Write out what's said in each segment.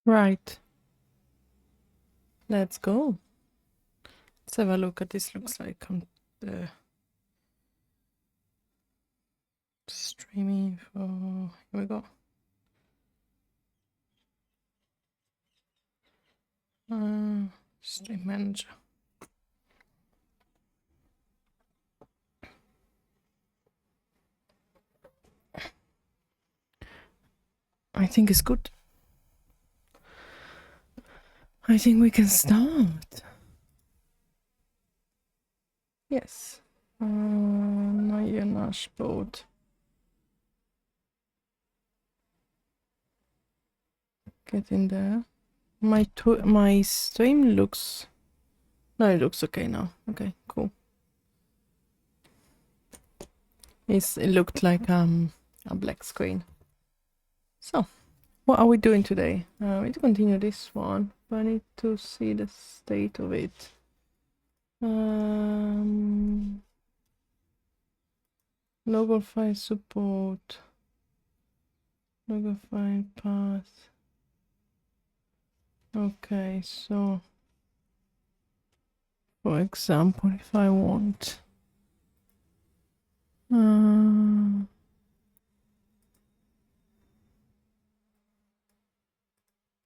Right. Let's go. Let's have a look at this. Looks like I'm streaming for. Here we go. Stream manager. I think it's good. I think we can start. Yes. Nya Nashboard. Get in there. My stream looks. No, it looks okay now. Okay, cool. It looked like a black screen. So, what are we doing today? We need to continue this one, but I need to see the state of it. Local file support. Local file path. Okay, so for example, if I want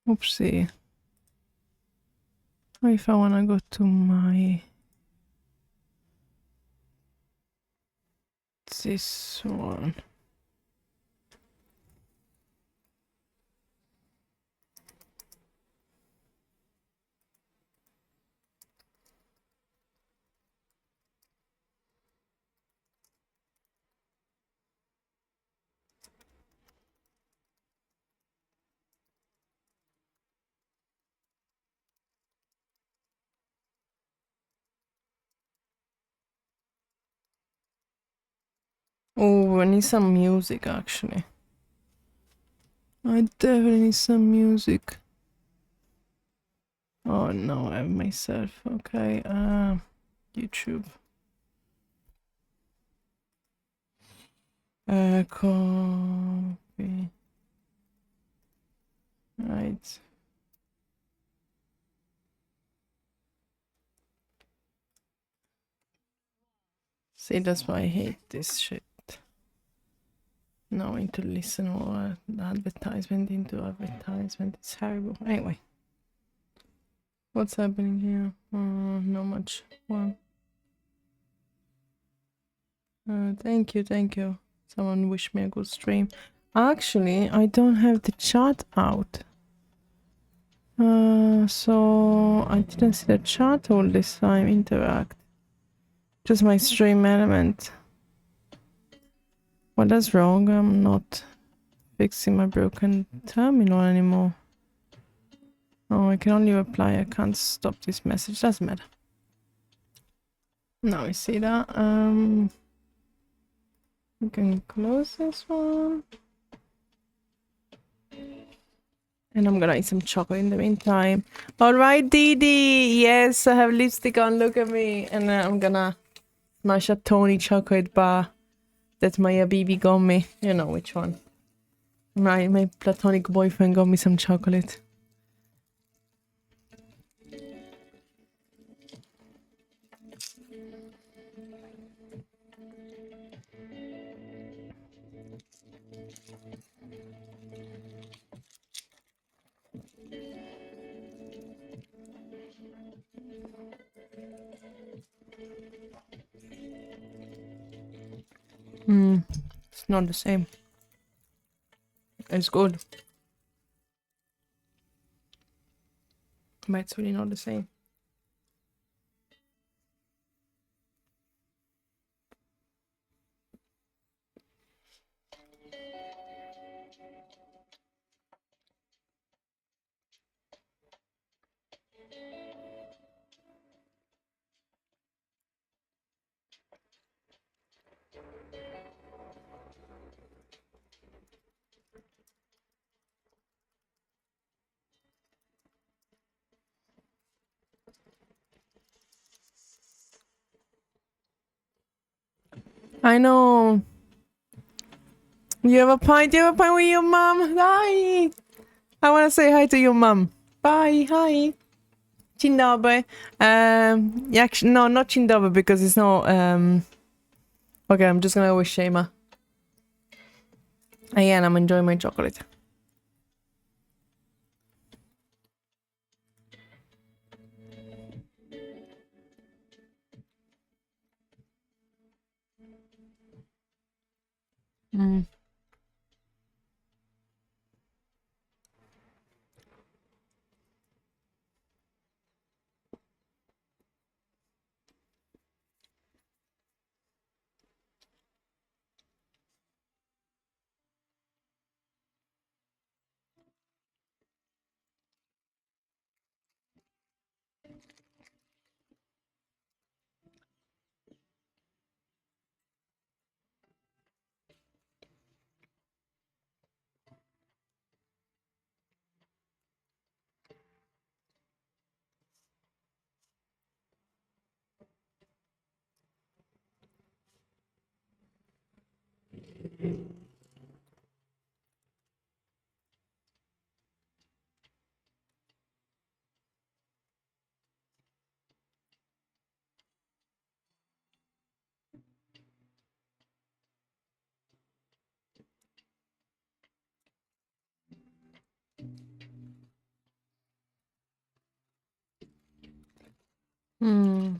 oopsie. If I wanna go to my this one. Oh, I need some music actually. I definitely need some music. Oh no, I have myself. Okay, YouTube. Copy. Right. See, that's why I hate this shit. Knowing to listen or advertisement into advertisement. It's terrible. Anyway. What's happening here? Not much. Well. Thank you. Someone wish me a good stream. Actually, I don't have the chat out. So I didn't see the chat all this time. Interact. Just my stream element. Well, that's wrong. I'm not fixing my broken terminal anymore. Oh, I can only reply. I can't stop this message. Doesn't matter. Now I see that. We can close this one. And I'm gonna eat some chocolate in the meantime. Alright, Didi! Yes, I have lipstick on, look at me. And I'm gonna smash a Tony chocolate bar that my Habibi got me. You know which one. My platonic boyfriend got me some chocolate. It's not the same. It's good. But it's really not the same. I know. You have a pint with your mom? Hi! I want to say hi to your mum. Bye, hi. Dzień dobry. No, not dzień dobry because it's not, okay, I'm just gonna wish Shema. Again, I'm enjoying my chocolate. Mm. Mm.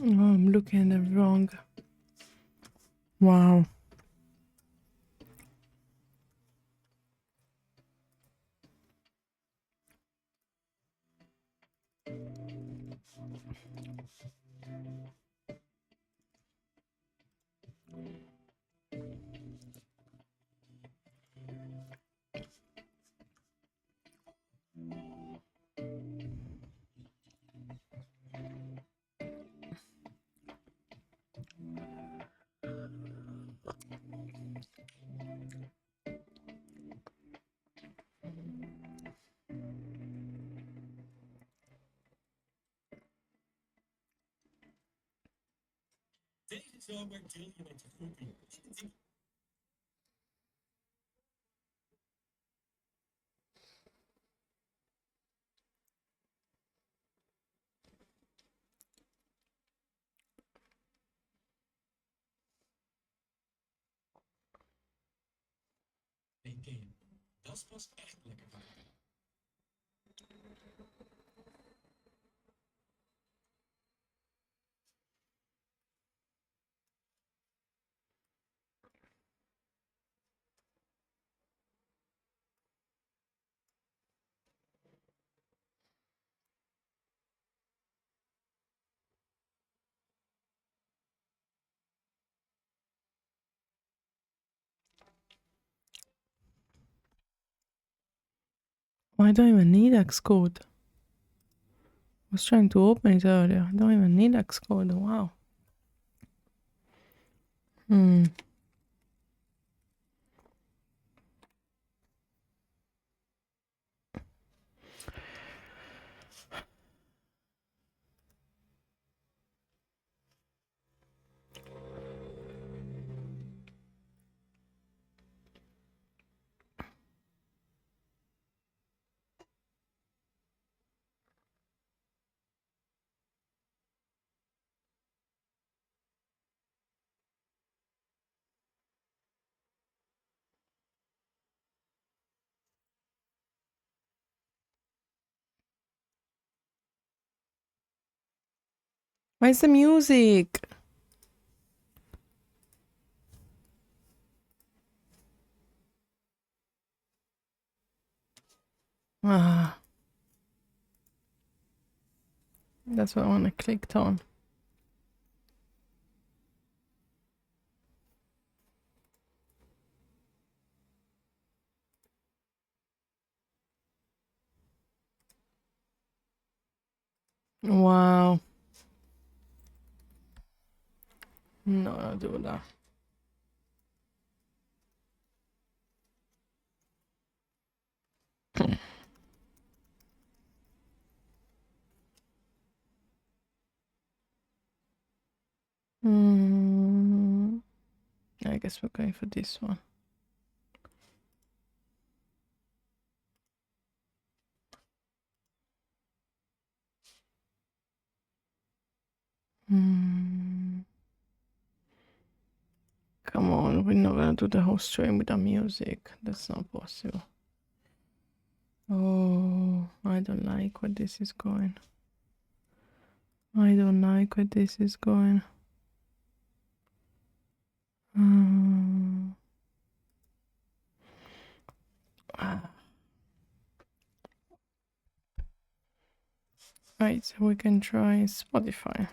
Oh, I'm looking at the wrong. Wow. I don't even need Xcode. I was trying to open it earlier. I don't even need Xcode. Wow. Hmm. Where's the music? Ah, that's what I want to click on. Wow. No, I'll do that. I guess we're going for this one. Come on, we're not gonna do the whole stream without music. That's not possible. Oh, I don't like where this is going. I don't like where this is going. Right, so we can try Spotify.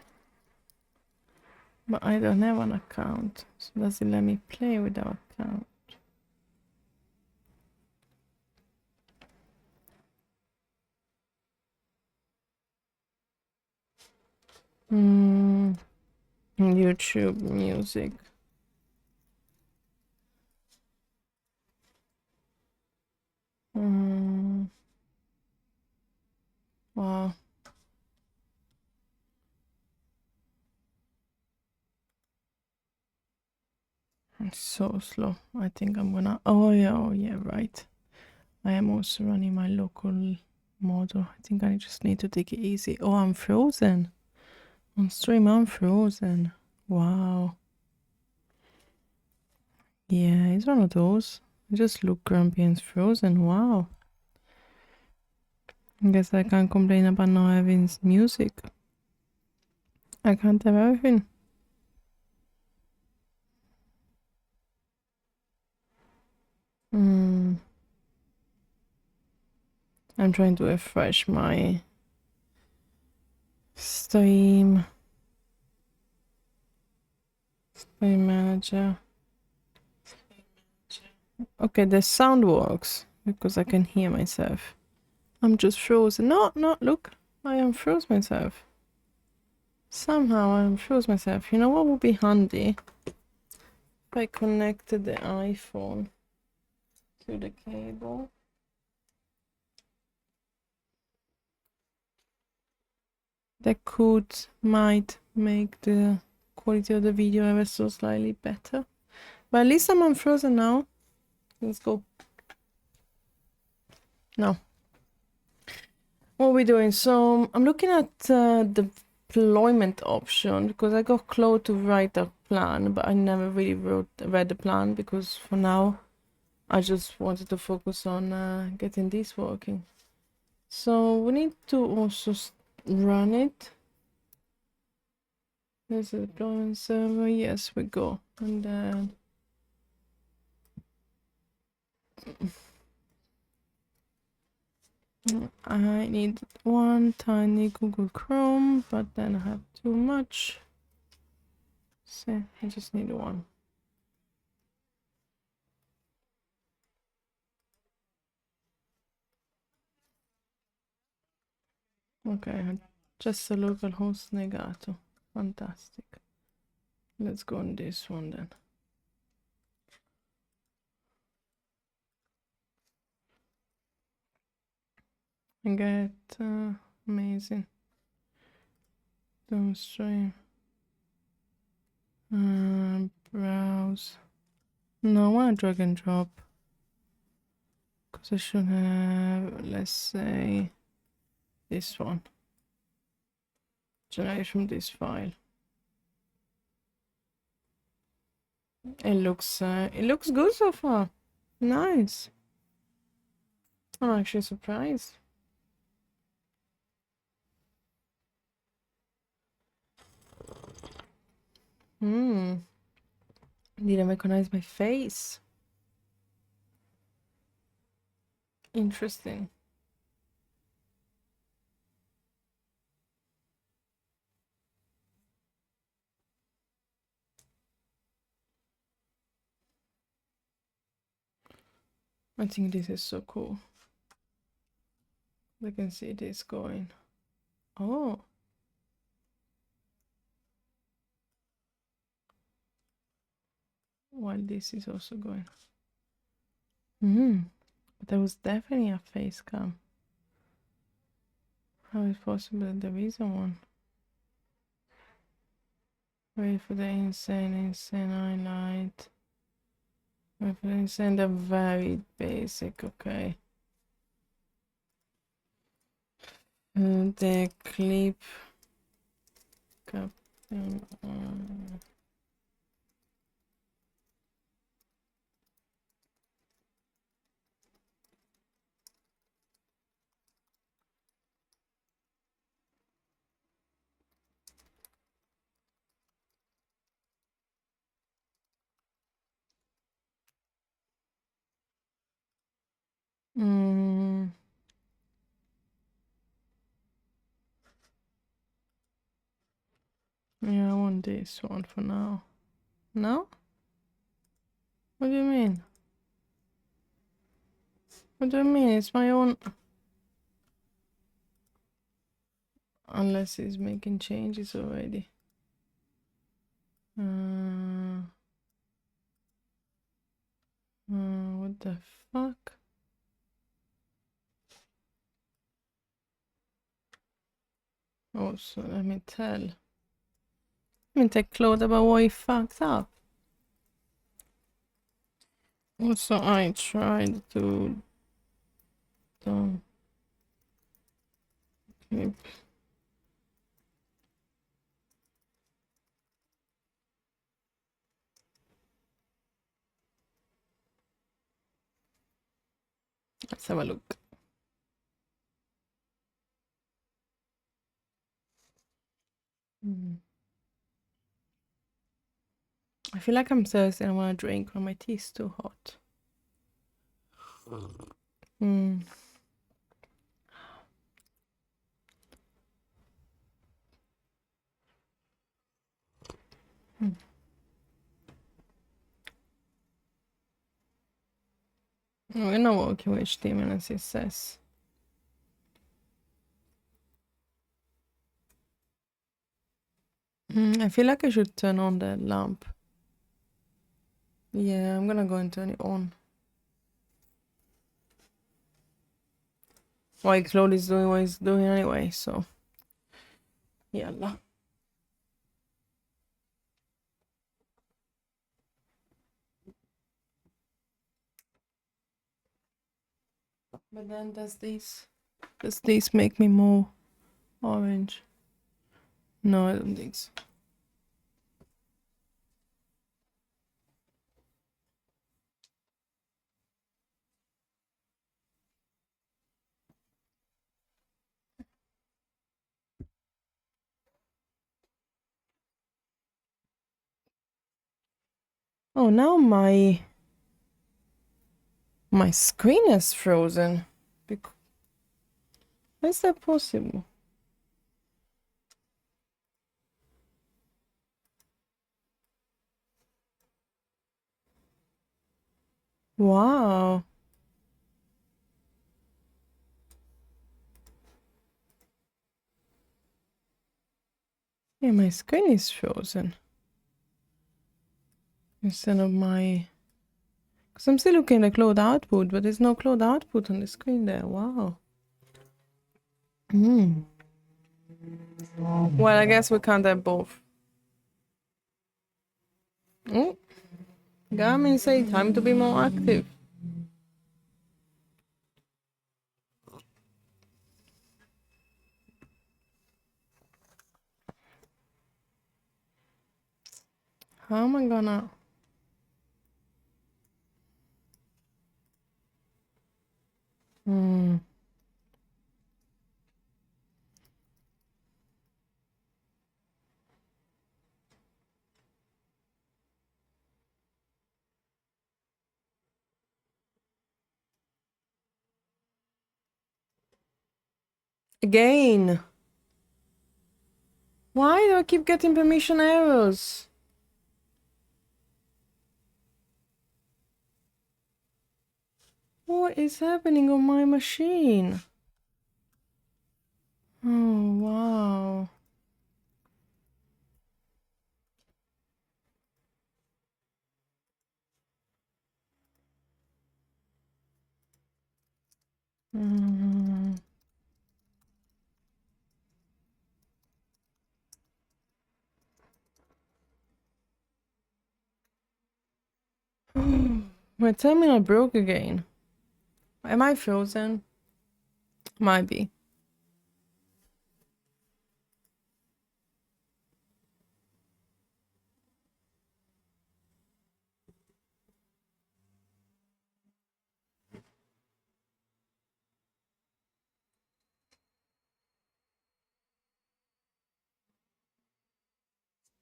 But I don't have an account. So does it let me play without account? YouTube music. Wow. It's so slow. I think I'm gonna. Oh yeah, right. I am also running my local model. I think I just need to take it easy. Oh, I'm frozen. On stream, I'm frozen. Wow. Yeah, it's one of those. I just look grumpy and frozen. Wow. I guess I can't complain about not having music. I can't have everything. I'm trying to refresh my stream manager. Okay, the sound works because I can hear myself. I'm just frozen. No, look. I am froze myself. Somehow I froze myself. You know what would be handy? If I connected the iPhone to the cable. That might make the quality of the video ever so slightly better. But at least I'm unfrozen now. Let's go. No. What are we doing? So I'm looking at the deployment option because I got Claude to write a plan, but I never really read the plan because for now I just wanted to focus on getting this working. So we need to also run it. There's a deployment server. Yes, we go. And then I need one tiny Google Chrome, but then I have too much. So I just need one. Ok, just a local host negato. Fantastic. Let's go on this one then. I get amazing. Don't stream. Browse. No, I want to drag and drop. Because I should have, let's say, this one. Generate from this file. It looks good so far. Nice. I'm actually surprised. Hmm. Didn't recognize my face. Interesting. I think this is so cool. I can see this going. Oh. While this is also going. Hmm. But there was definitely a face cam. How is it possible that there isn't one? Wait for the insane highlight. Wait for the insane, the very basic, okay. The clip caption. Yeah, I want this one for now. No? What do you mean? What do you mean? It's my own. Unless he's making changes already. What the fuck? Oh, so let me tell. Let me take Claude about what he fucked up. Also, I tried to do clip. Let's have a look. I feel like I'm thirsty and I want to drink when my tea is too hot. I'm gonna walk you HTML and CSS. I feel like I should turn on the lamp. Yeah, I'm gonna go and turn it on. While Claude is doing what he's doing anyway, so. Yalla. But then does this make me more orange? No, I don't think so. Oh, now my screen is frozen. How is that possible? Wow. Yeah, my screen is frozen. Instead of my... Because I'm still looking at Claude output, but there's no Claude output on the screen there. Wow. Well, I guess we can't have both. Oh, Garmin say time to be more active. How am I gonna... Again. Why do I keep getting permission errors? What is happening on my machine? Oh, wow. Mm. My terminal broke again. Am I frozen? Might be.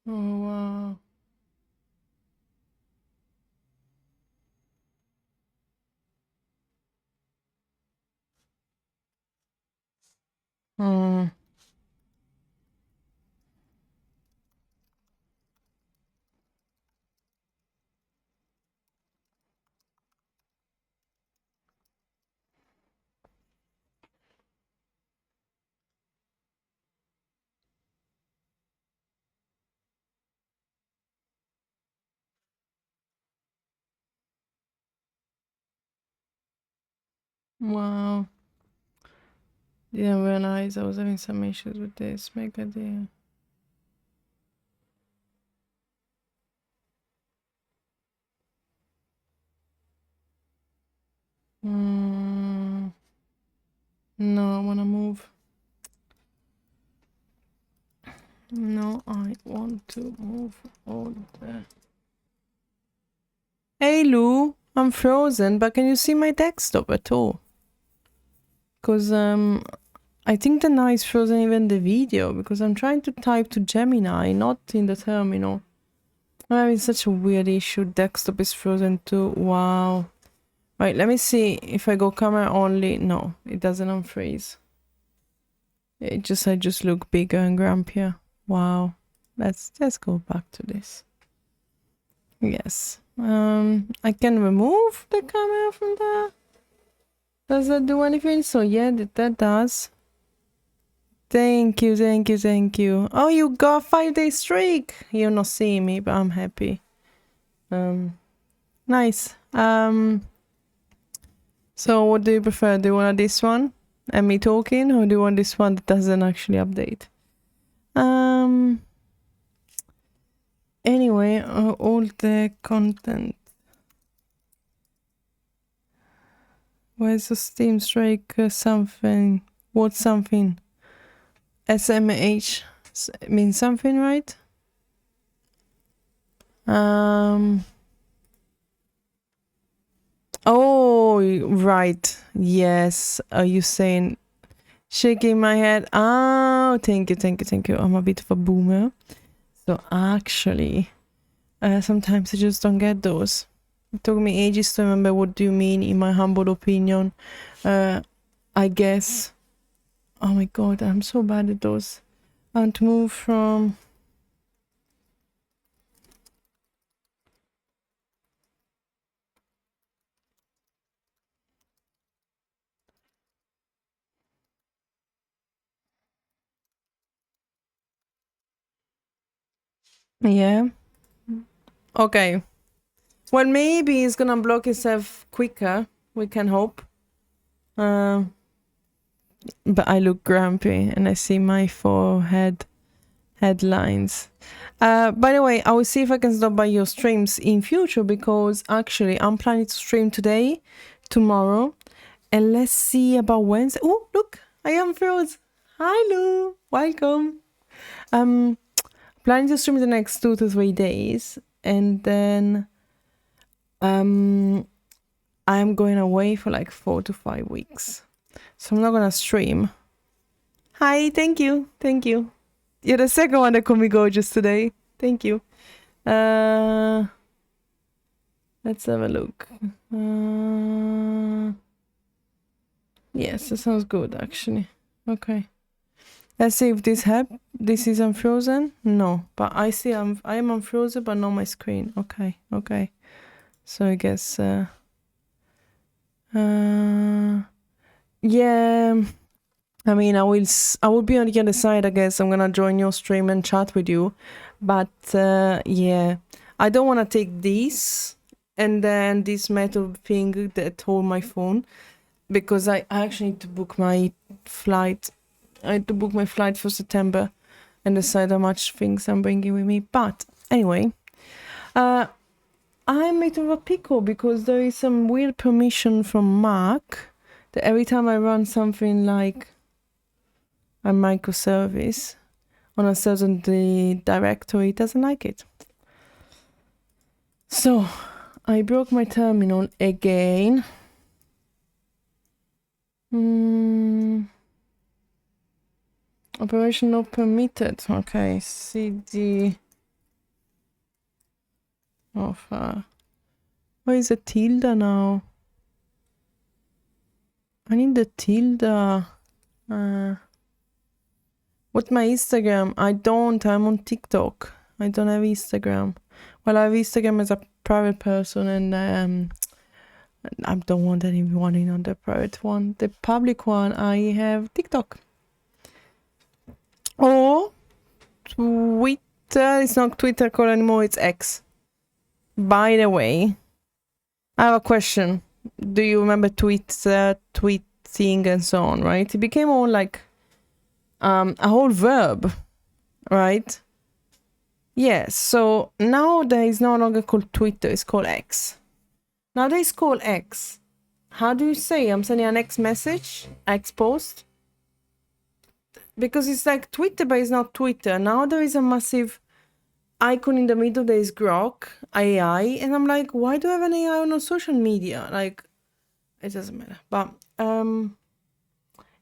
Oh, wow. Hmm. Wow. Didn't realize I was having some issues with this. Mega deal. Mm. No, I wanna move. No, I want to move all the... Hey Lou, I'm frozen, but can you see my desktop at all? Because I think the now is frozen even the video, because I'm trying to type to Gemini, not in the terminal. I'm having such a weird issue. Desktop is frozen too. Wow. Right, let me see if I go camera only. No, it doesn't unfreeze. I just look bigger and grumpier. Wow. Let's go back to this. Yes. I can remove the camera from there. Does that do anything? So yeah, that does. Thank you, thank you, thank you. Oh, you got 5-day streak. You're not seeing me, but I'm happy. Nice. So what do you prefer? Do you want this one and me talking, or do you want this one that doesn't actually update? Anyway, all the content. Where's the Steam Strike something? What something? SMH means something, right? Oh, right. Yes. Are you saying shaking my head? Oh, thank you, thank you, thank you. I'm a bit of a boomer. So actually, sometimes I just don't get those. It took me ages to remember what do you mean, in my humble opinion. I guess. Oh my god, I'm so bad at those. And move from... Yeah. Okay. Well, maybe he's gonna block himself quicker. We can hope. But I look grumpy and I see my forehead headlines. By the way, I will see if I can stop by your streams in future, because actually I'm planning to stream today, tomorrow, and let's see about Wednesday. Oh, look, I am froze. Hi, Lou. Welcome. Planning to stream the next 2 to 3 days, and then I'm going away for like 4 to 5 weeks. So I'm not gonna stream. Hi, thank you. Thank you. You're the second one that called me gorgeous today. Thank you. Let's have a look. Yes, that sounds good actually. Okay. Let's see if this is unfrozen. No, but I see I am unfrozen, but not my screen. Okay, okay. So I guess yeah. I mean, I will be on the other side. I guess I'm gonna join your stream and chat with you, but yeah, I don't want to take this and then this metal thing that hold my phone, because I actually need to book my flight. I had to book my flight for September and decide how much things I'm bringing with me. But anyway, I'm made of a pickle because there is some weird permission from Mark that every time I run something like a microservice on a certain directory, it doesn't like it. So I broke my terminal again. Operation not permitted. Okay, CD. Where is the tilde now? I need the tilde. What's my Instagram? I'm on TikTok. I don't have Instagram. Well, I have Instagram as a private person, and I don't want anyone in on the private one. The public one, I have TikTok. Or Twitter. It's not Twitter called anymore, it's X. By the way, I have a question. Do you remember tweeting and so on, right? It became all like a whole verb, right? Yes, so now there is no longer called Twitter, it's called X. Now that is called X. How do you say? I'm sending an X message, X post? Because it's like Twitter, but it's not Twitter. Now there is a massive icon in the middle, there is Grok, AI, and I'm like, why do I have an AI on social media? Like, it doesn't matter. But,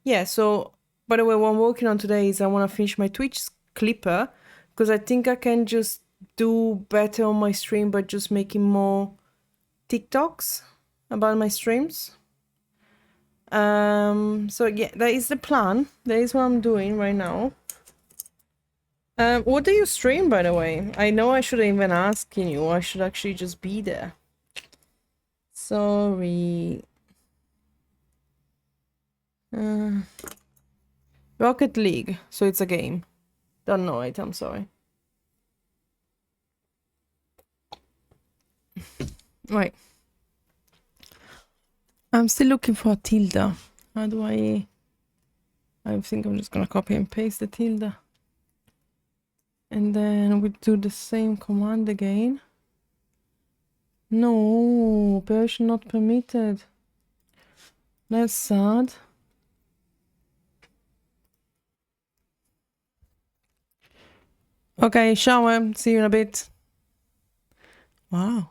yeah, so, by the way, what I'm working on today is I want to finish my Twitch clipper, because I think I can just do better on my stream by just making more TikToks about my streams. So yeah, that is the plan. That is what I'm doing right now. What do you stream, by the way? I know I shouldn't even ask you. I should actually just be there. Sorry. Rocket League. So it's a game. Don't know it. I'm sorry. Right. I'm still looking for a tilde. How do I think I'm just gonna copy and paste the tilde. And then we do the same command again. No, operation not permitted. That's sad. Okay, shower. See you in a bit. Wow.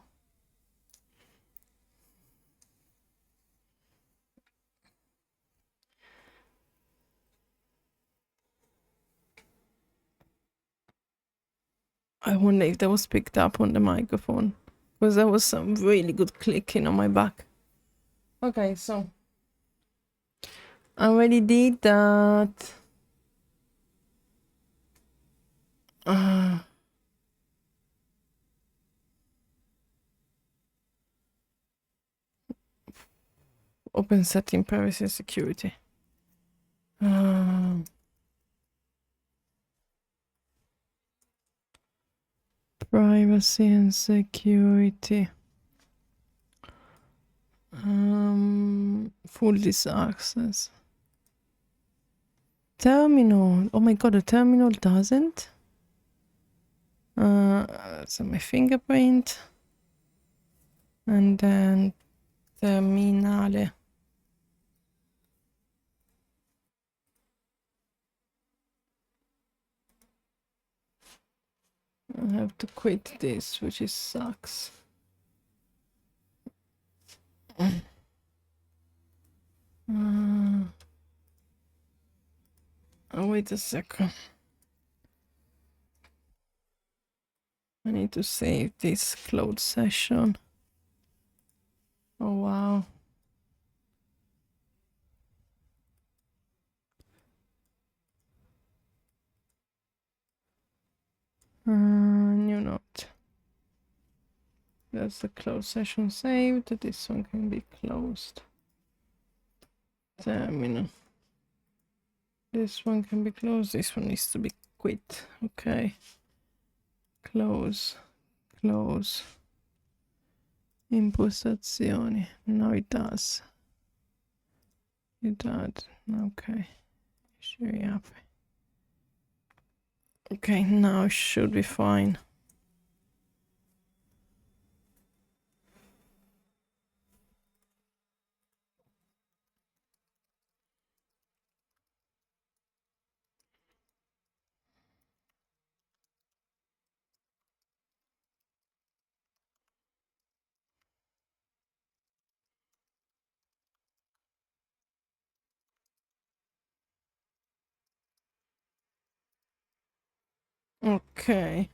I wonder if that was picked up on the microphone, because there was some really good clicking on my back. Okay, so I already did that. Open setting privacy and security. Privacy and security. Full disk access. Terminal. Oh my god, the terminal doesn't. So my fingerprint. And then terminale. I have to quit this, which is sucks. Oh, wait a second. I need to save this closed session. Oh, wow. New note. That's the closed session saved. This one can be closed. Terminal. This one can be closed. This one needs to be quit. Okay. Close. Close. Impostazioni. No, it does. It does. Okay. Should be happy. Okay, now it should be fine. Okay.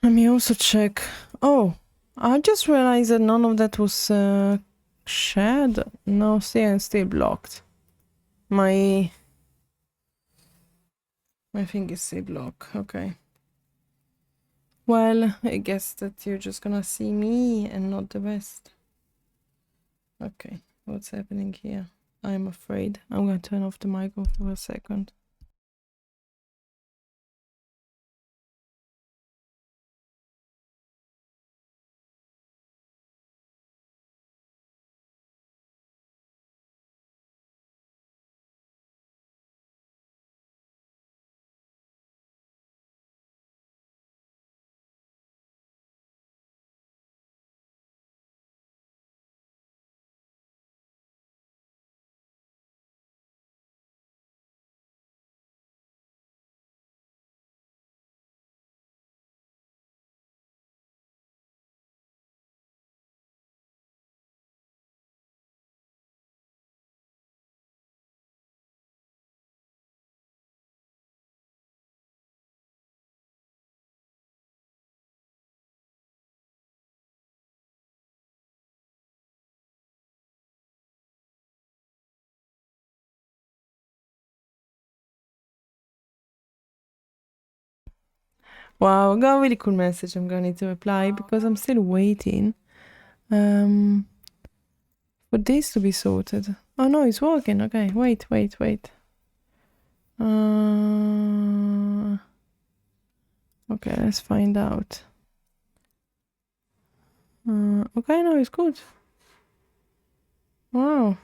Let me also check. Oh, I just realized that none of that was shared. No, still blocked. My thing is still blocked. Okay. Well, I guess that you're just gonna see me and not the rest. Okay, what's happening here? I'm afraid. I'm gonna turn off the microphone for a second. Wow, I got a really cool message. I'm gonna need to reply because I'm still waiting for this to be sorted. Oh no, it's working. Okay, wait. Okay, let's find out. Okay, no, it's good. Wow.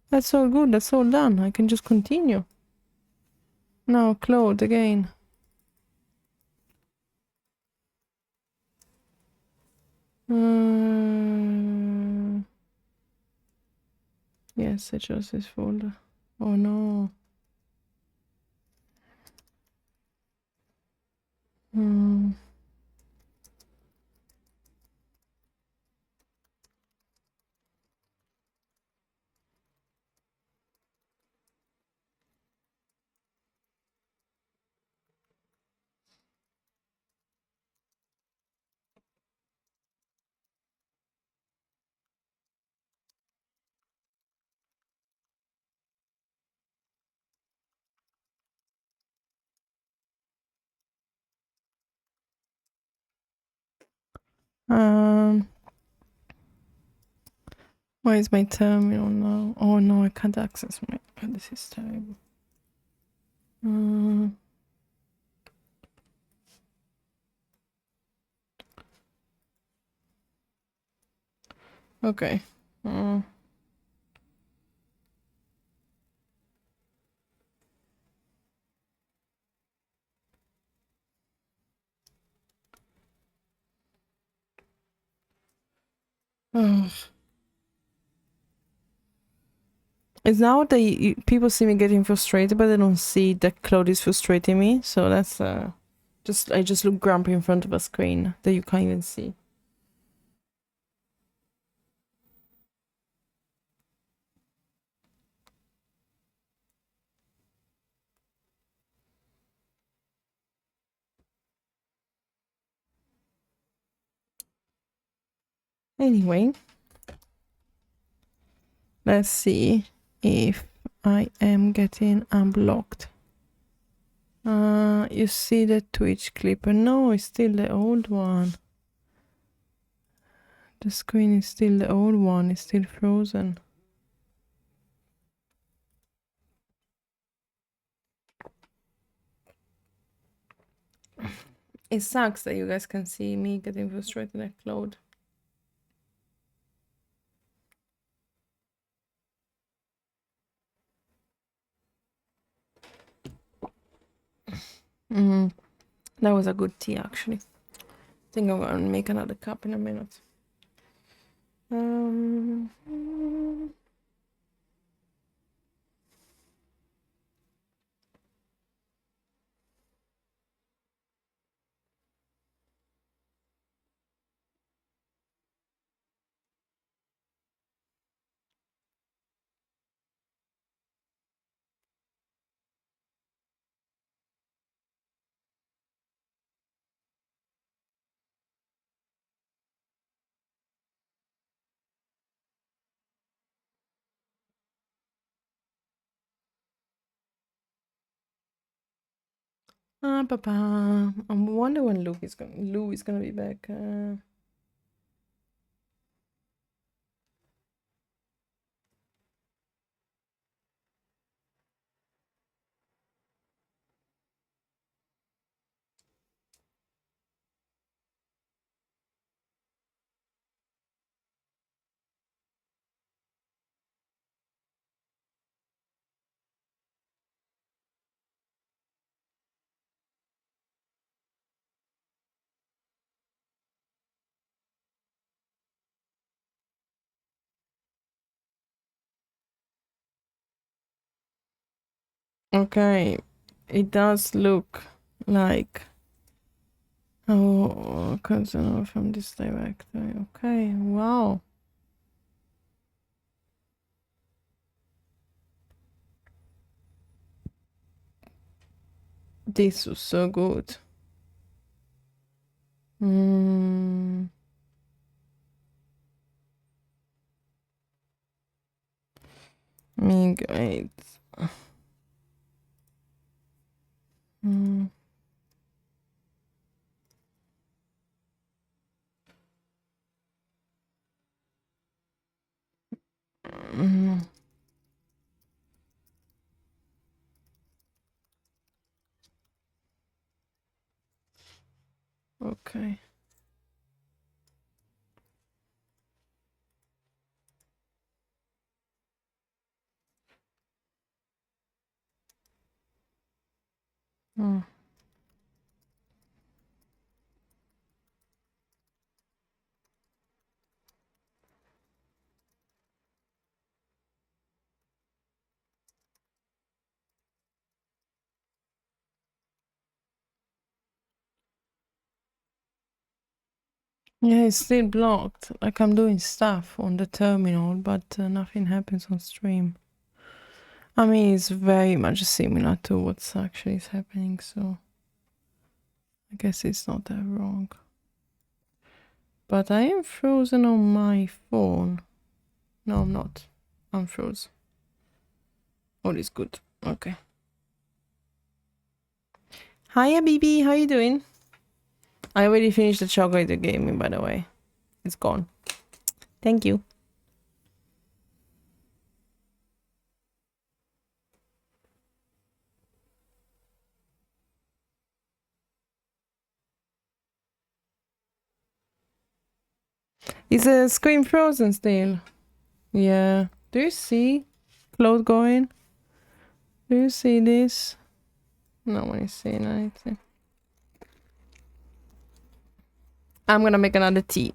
That's all good. That's all done. I can just continue. Now, Claude again. Yes, I chose this folder. Oh no. Where is my terminal now? Oh no, I can't access my. Oh, this is terrible. Okay. It's now that people see me getting frustrated, but they don't see that Claude is frustrating me. So that's I just look grumpy in front of a screen that you can't even see. Anyway, let's see if I am getting unblocked. You see the Twitch clip? No, it's still the old one. The screen is still the old one. It's still frozen. It sucks that you guys can see me getting frustrated at Claude. That was a good tea, actually. I think I'm gonna make another cup in a minute. Papa. I wonder when Lou is gonna be back. Okay, it does look like concern from this directory. Okay, wow. This was so good. Migrate. Okay. Yeah, it's still blocked. Like I'm doing stuff on the terminal, but nothing happens on stream. I mean, it's very much similar to what's actually happening, so I guess it's not that wrong. But I am frozen on my phone. No, I'm not. I'm frozen. All is good. Okay. Hiya, BB. How you doing? I already finished the chocolate you gave me, by the way. It's gone. Thank you. Is the screen frozen still? Yeah. Do you see Claude going? Do you see this? No one is seeing anything. I'm gonna make another tea.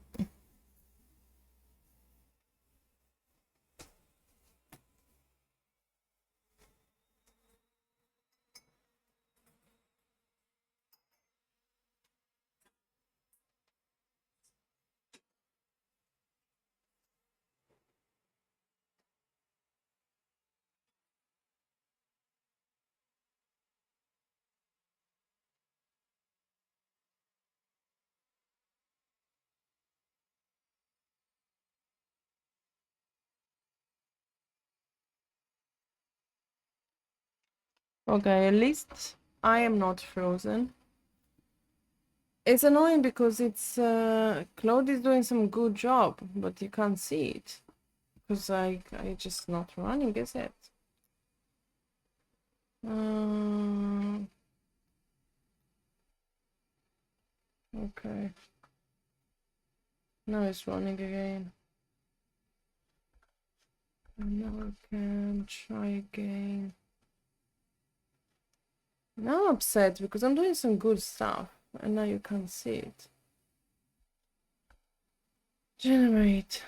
Okay, at least I am not frozen. It's annoying because it's Claude is doing some good job, but you can't see it because I just not running, is it? Okay. Now it's running again. And now I can try again. Now I'm upset because I'm doing some good stuff and now you can't see it. Generate.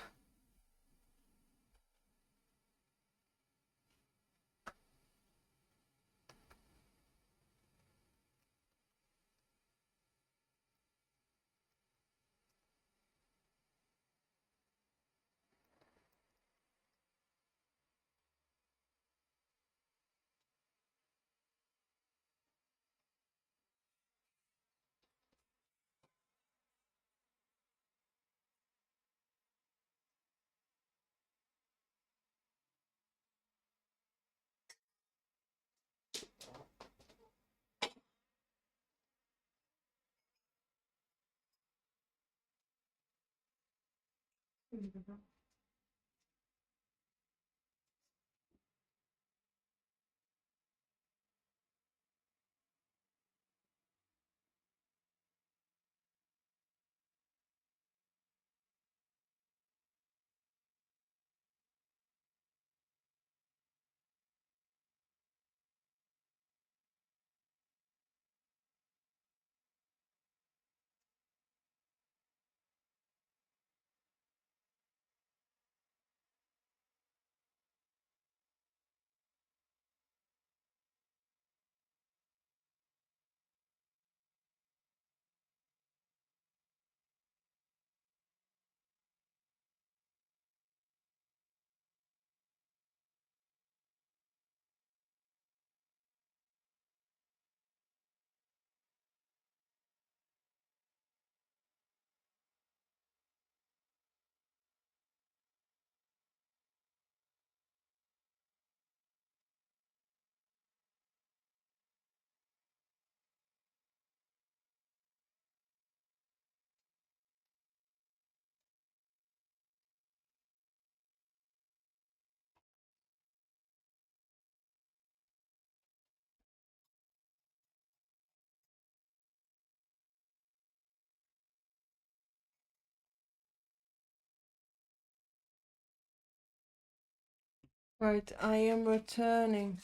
Right, I am returning.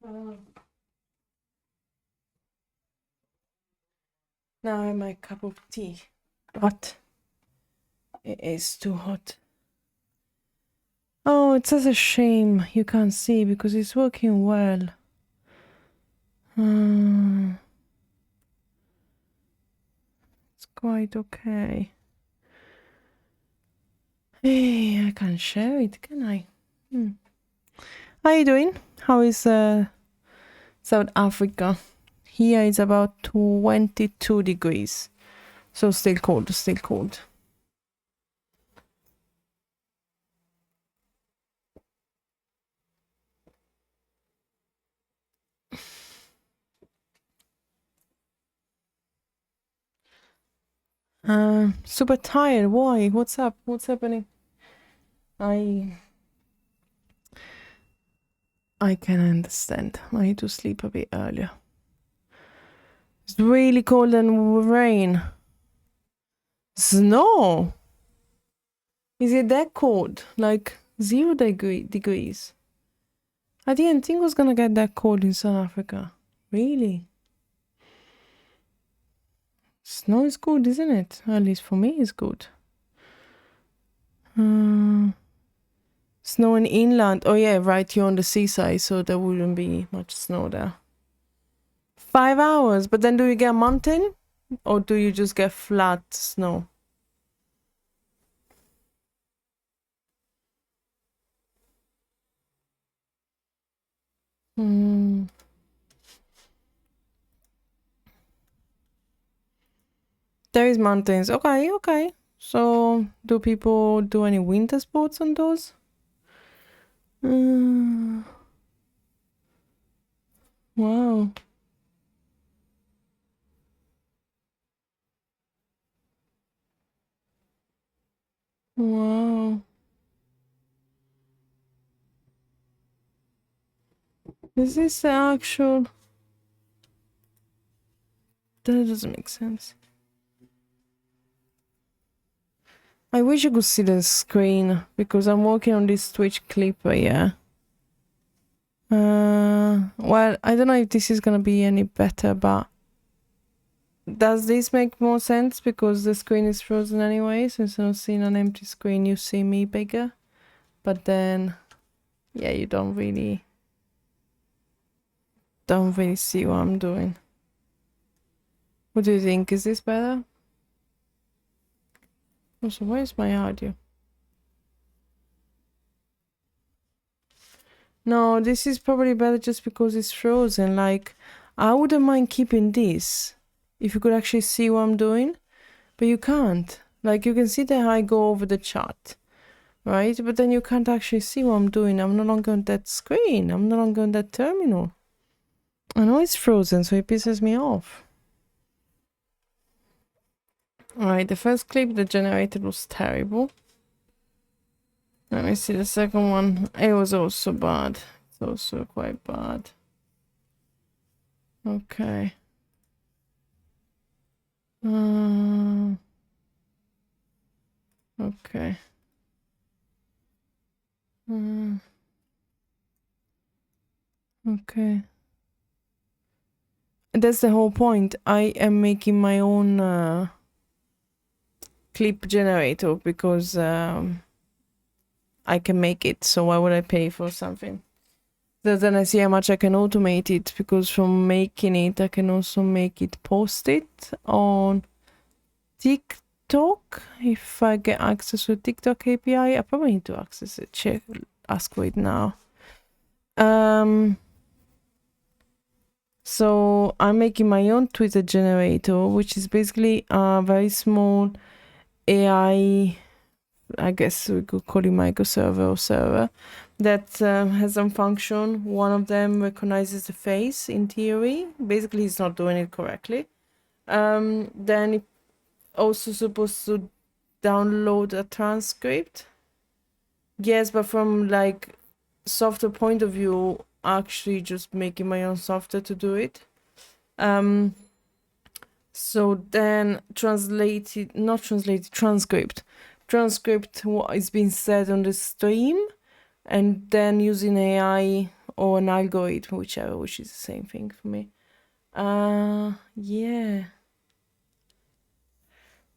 Now I have my cup of tea. Hot. It is too hot. Oh, it's such a shame you can't see because it's working well. It's quite okay. Hey, I can't share it, can I? How are you doing? How is South Africa? Here it's about 22 degrees. So still cold, still cold. Super tired. Why? What's up? What's happening? I can understand. I need to sleep a bit earlier. It's really cold and rain. Snow? Is it that cold? Like 0 degrees? I didn't think it was gonna get that cold in South Africa. Really? Snow is good, isn't it? At least for me, it's good. Snow in inland. Oh yeah, right. You're on the seaside, so there wouldn't be much snow there. 5 hours, but then do you get mountain, or do you just get flat snow? There is mountains. Okay, okay. So do people do any winter sports on those? Wow. Wow. Is this the actual? That doesn't make sense. I wish you could see the screen because I'm working on this Twitch clipper, yeah. Well, I don't know if this is gonna be any better, but does this make more sense because the screen is frozen anyway? So instead of seeing an empty screen, you see me bigger. But then, yeah, you don't really see what I'm doing. What do you think? Is this better? Also, where's my audio? No, this is probably better just because it's frozen. Like, I wouldn't mind keeping this if you could actually see what I'm doing, but you can't. Like, you can see that I go over the chart, right? But then you can't actually see what I'm doing. I'm no longer on that screen. I'm no longer on that terminal. I know it's frozen, so it pisses me off. Alright, the first clip that generated was terrible. Let me see the second one. It was also bad. It's also quite bad. Okay. Okay. Okay. That's the whole point. I am making my own clip generator because I can make it. So why would I pay for something? Then I see how much I can automate it because from making it, I can also make it, post it on TikTok. If I get access to TikTok API, I probably need to access it. Ask for it now. So I'm making my own Twitter generator, which is basically a very small AI, I guess we could call it microserver or server, that has some function. One of them recognizes the face in theory. Basically, it's not doing it correctly. Then it also supposed to download a transcript. Yes, but from like software point of view, actually just making my own software to do it. So then transcript what is being said on the stream, and then using AI or an algorithm, whichever, which is the same thing for me. Yeah.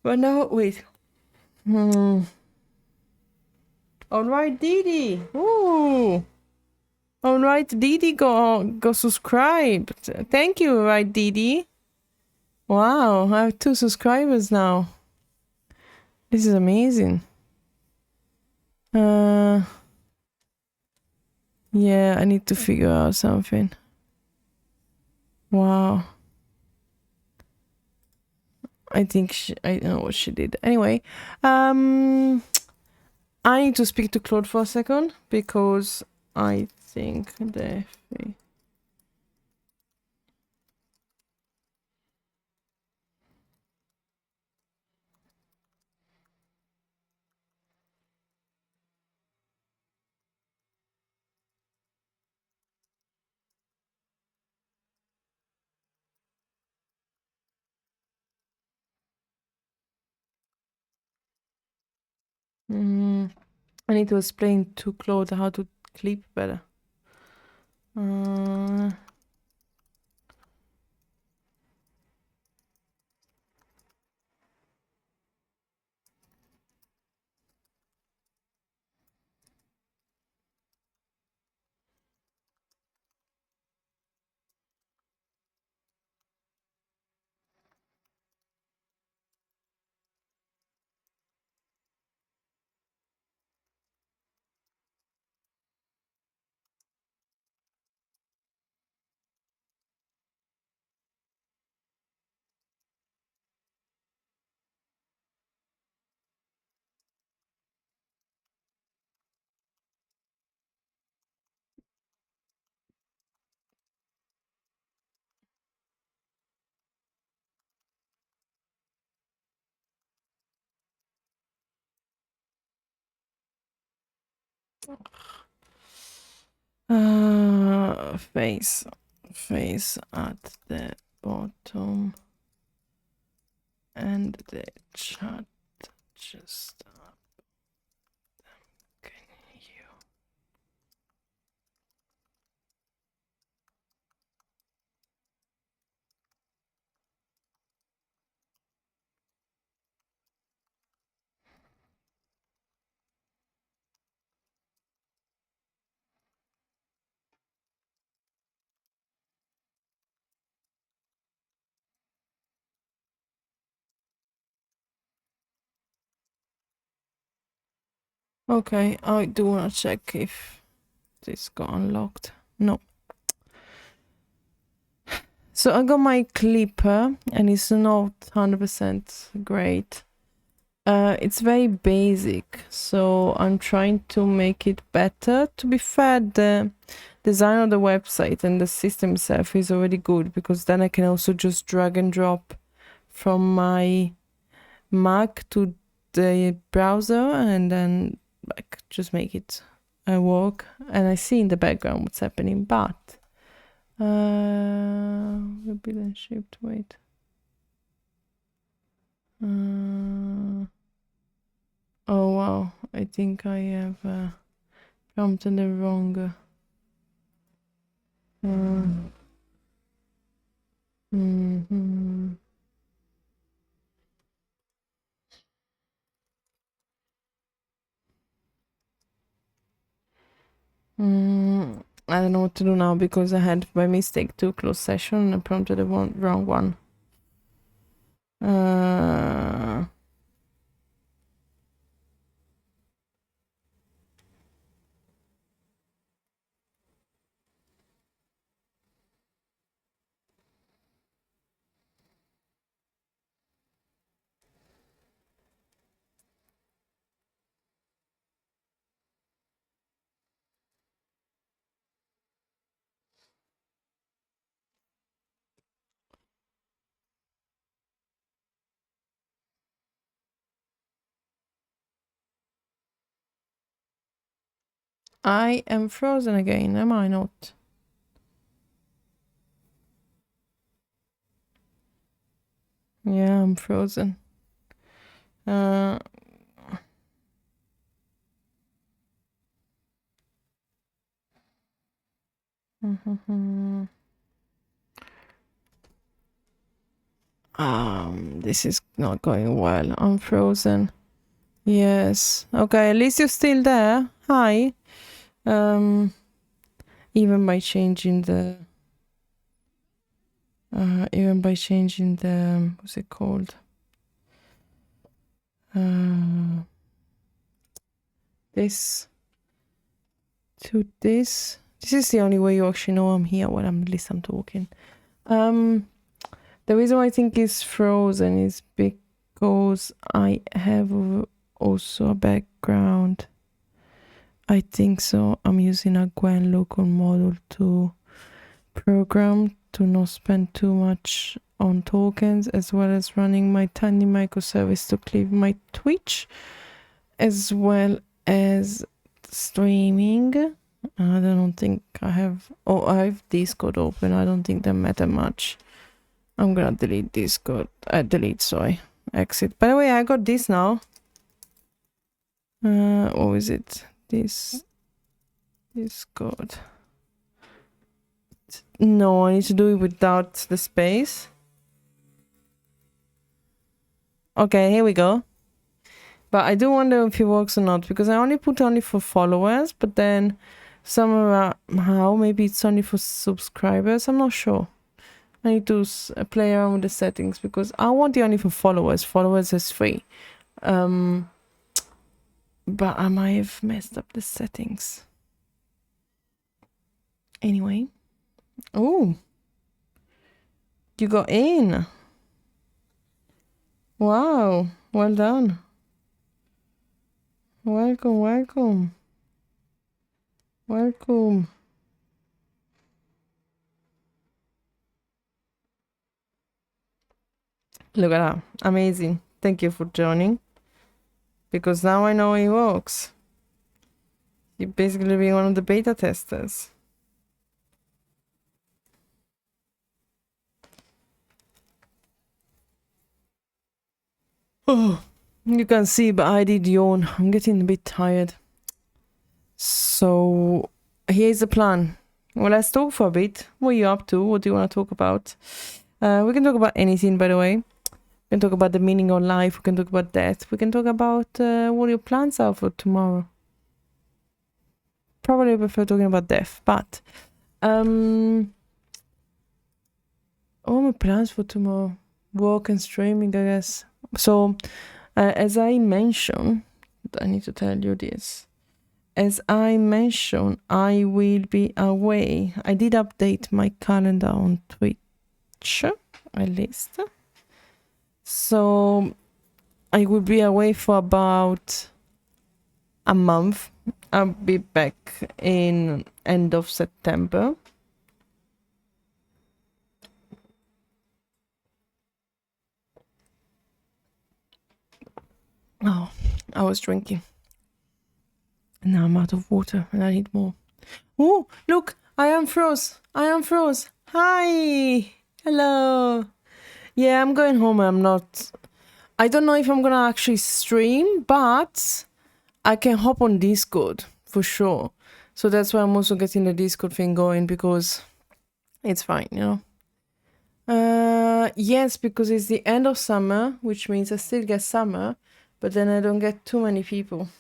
But now, wait. Alright, Didi. Ooh. Alright, Didi go subscribe. Thank you, right, Didi. Wow, I have 2 subscribers now. This is amazing. Yeah, I need to figure out something. Wow. I think I don't know what she did. Anyway, I need to speak to Claude for a second because I think the I need to explain to Claude how to clip better. Face at the bottom and the chat just up. Can you? Okay, I do want to check if this got unlocked. No. So I got my clipper and it's not 100% great. It's very basic, so I'm trying to make it better. To be fair, the design of the website and the system itself is already good, because then I can also just drag and drop from my Mac to the browser and then like just make it work. And I see in the background what's happening, but rebuild and shipped, wait. Oh wow, I think I have prompted the wrong mhm. I don't know what to do now, because I had by mistake to close session and I prompted the wrong one. I am frozen again, am I not? Yeah, I'm frozen. This is not going well. I'm frozen. Yes. Okay, at least you're still there. Hi. Even by changing the what's it called? This to this. This is the only way you actually know I'm here when at least I'm talking. The reason why I think it's frozen is because I have also a background. I think so. I'm using a Gwen local model to program to not spend too much on tokens, as well as running my tiny microservice to cleave my Twitch, as well as streaming. I don't think I have. Oh, I have Discord open. I don't think that matter much. I'm gonna delete Discord. Exit. By the way, I got this now. What is it? Discord. No, I need to do it without the space. Okay, here we go. But I do wonder if it works or not, because I only put for followers, but then somehow maybe it's only for subscribers. I'm not sure. I need to play around with the settings, because I want it only for followers. Followers is free. But I might have messed up the settings. Anyway. Oh. You got in. Wow. Well done. Welcome, welcome. Welcome. Look at that. Amazing. Thank you for joining. Because now I know it works. You're basically being one of the beta testers. Oh, you can see, but I did yawn. I'm getting a bit tired. So, here's the plan. Well, let's talk for a bit. What are you up to? What do you want to talk about? We can talk about anything, by the way. We can talk about the meaning of life. We can talk about death. We can talk about what your plans are for tomorrow. Probably prefer talking about death, but what are my plans for tomorrow? Work and streaming, I guess. So, as I mentioned, I need to tell you this. As I mentioned, I will be away. I did update my calendar on Twitch, at least. So, I will be away for about a month. I'll be back in end of September. Oh, I was drinking. And now I'm out of water and I need more. Oh, look, I am froze. I am froze. Hi. Hello. Yeah, I'm going home. I don't know if I'm gonna actually stream, but I can hop on Discord for sure. So that's why I'm also getting the Discord thing going, because it's fine, you know. Yes, because it's the end of summer, which means I still get summer, but then I don't get too many people.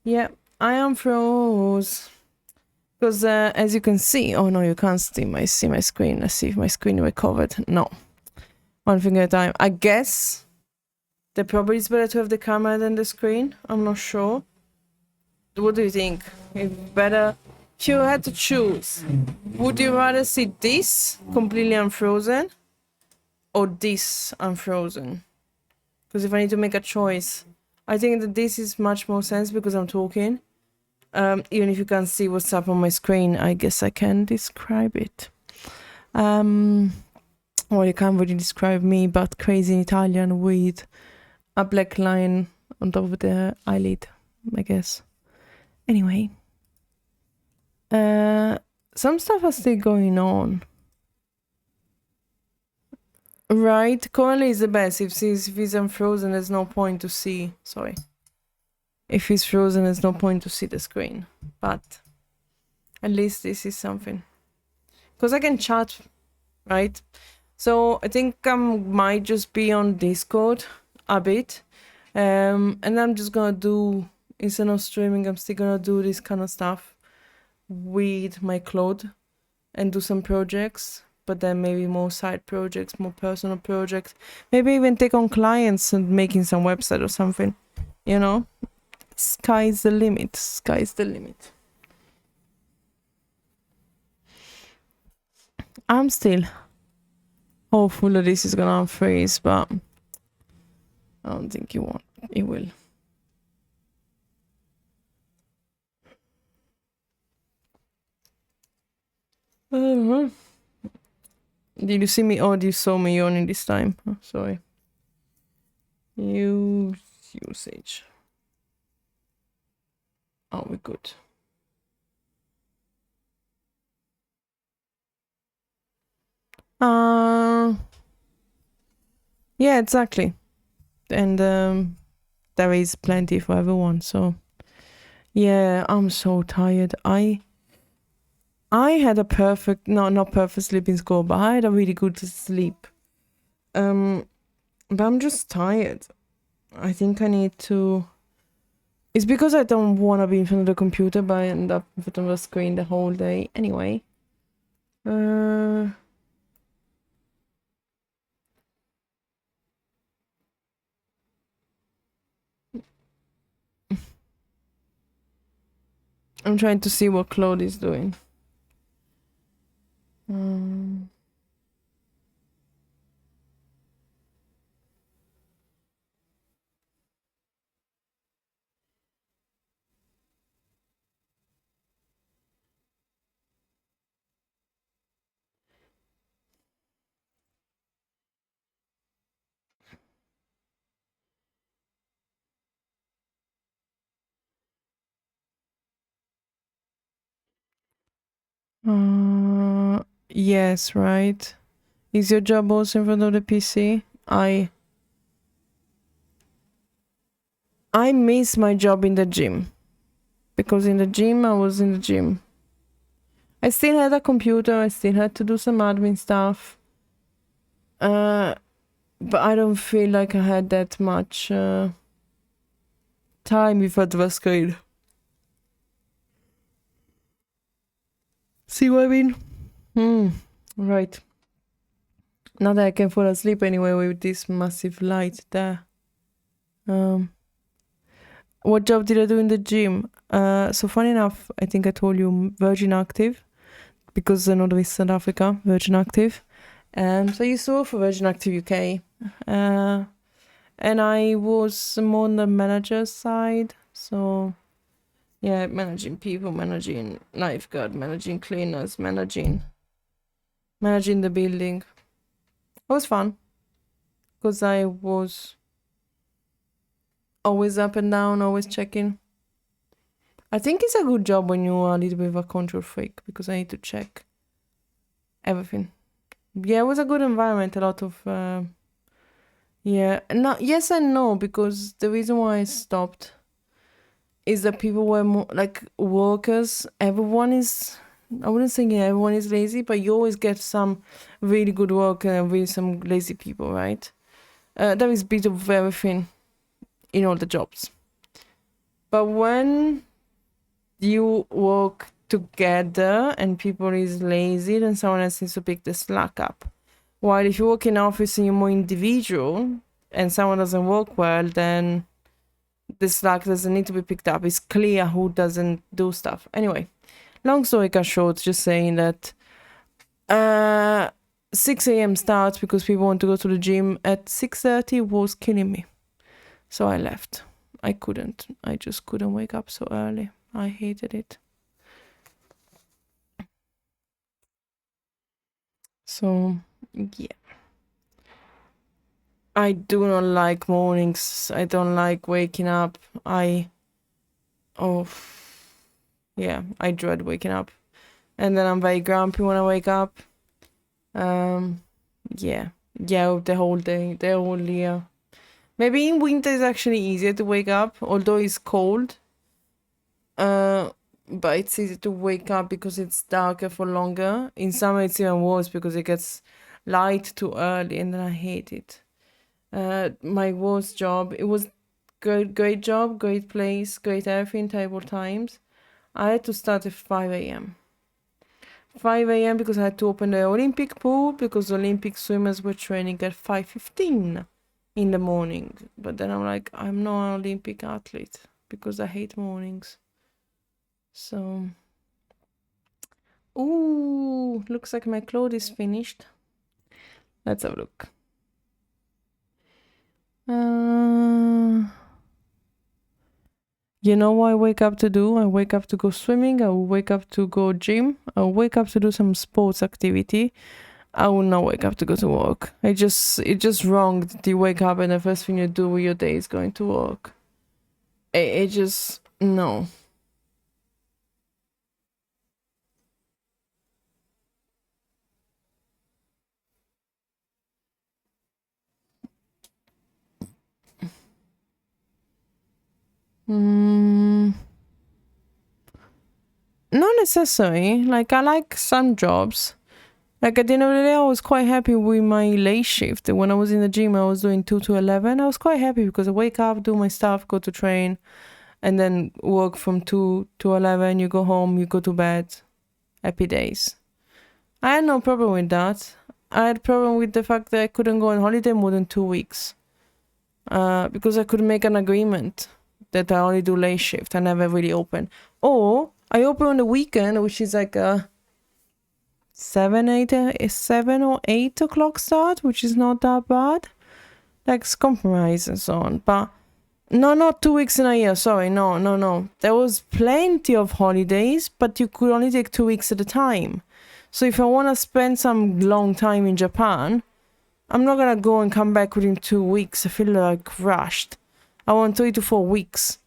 Yeah, I am froze. Because as you can see, oh no, you can't see my screen. Let's see if my screen recovered. No. One thing at a time. I guess that probably it's better to have the camera than the screen. I'm not sure. What do you think? If you had to choose, would you rather see this completely unfrozen or this unfrozen? Because if I need to make a choice, I think that this is much more sense because I'm talking. Even if you can't see what's up on my screen, I guess I can describe it. Well, you can't really describe me, but crazy in Italian with a black line on top of the eyelid, I guess. Anyway, some stuff is still going on. Right, currently is the best. If he's unfrozen, there's no point to see. Sorry. If he's frozen, there's no point to see the screen. But at least this is something. Because I can chat, right? So I think I might just be on Discord a bit. And I'm just gonna do, instead of streaming, I'm still gonna do this kind of stuff with my Claude and do some projects. But then maybe more side projects, more personal projects. Maybe even take on clients and making some website or something. You know? Sky's the limit. Sky's the limit. I'm still hopeful that this is gonna unfreeze, but I don't think it will. Did you see me? Oh, you saw me yawning this time. Oh, sorry. Usage. Oh, we're good. Yeah, exactly. And there is plenty for everyone. So yeah, I'm so tired. I had a perfect, not perfect sleeping score, but I had a really good sleep. But I'm just tired. I think I need to. It's because I don't want to be in front of the computer, but I end up in front of the screen the whole day anyway. I'm trying to see what Claude is doing. Yes, right. Is your job also in front of the PC? I miss my job in the gym because in the gym I was in the gym. I still had a computer. I still had to do some admin stuff. But I don't feel like I had that much time before the screen. See what I mean? Right. Now that I can fall asleep anyway with this massive light there. What job did I do in the gym? So funny enough, I think I told you Virgin Active because I know the South Africa, Virgin Active. So I used to work for Virgin Active UK. And I was more on the manager side. So yeah, managing people, managing lifeguard, managing cleaners, managing the building. It was fun because I was always up and down, always checking. I think it's a good job when you are a little bit of a control freak because I need to check everything. Yeah, it was a good environment. A lot of yes and no, because the reason why I stopped is that people were more like workers. Everyone is, I wouldn't say everyone is lazy, but you always get some really good work and really some lazy people, right? There is a bit of everything in all the jobs. But when you work together and people is lazy, then someone else needs to pick the slack up. While if you work in an office and you're more individual and someone doesn't work well, then the slack doesn't need to be picked up. It's clear who doesn't do stuff. Anyway, long story short, just saying that 6 a.m. starts because people want to go to the gym at 6:30 was killing me. So I left. I just couldn't wake up so early. I hated it. So, yeah. I do not like mornings. I don't like waking up. I dread waking up. And then I'm very grumpy when I wake up. Yeah, the whole day, the whole year. Maybe in winter it's actually easier to wake up, although it's cold. But it's easy to wake up because it's darker for longer. In summer it's even worse because it gets light too early, and then I hate it. My worst job, it was great job, great place, great everything, terrible times. I had to start at 5 a.m. 5 a.m. because I had to open the Olympic pool because Olympic swimmers were training at 5:15 in the morning. But then I'm like, I'm not an Olympic athlete because I hate mornings. So, ooh, looks like my clothes is finished. Let's have a look. You know what I wake up to do? I wake up to go swimming. I will wake up to go gym. I will wake up to do some sports activity. I will not wake up to go to work. It's just wrong that you wake up and the first thing you do with your day is going to work. It just, no. Not necessarily. Like, I like some jobs. Like, at the end of the day, I was quite happy with my late shift. When I was in the gym, I was doing 2 to 11. I was quite happy because I wake up, do my stuff, go to train, and then work from 2 to 11. You go home, you go to bed. Happy days. I had no problem with that. I had problem with the fact that I couldn't go on holiday more than 2 weeks. Because I could make an agreement that I only do late shift. I never really open. Or I open on the weekend, which is like a 7 or 8 o'clock start, which is not that bad. Like, it's compromise and so on. But no, not 2 weeks in a year. Sorry, no. There was plenty of holidays, but you could only take 2 weeks at a time. So if I want to spend some long time in Japan, I'm not gonna go and come back within 2 weeks. I feel like rushed. I want 3 to 4 weeks.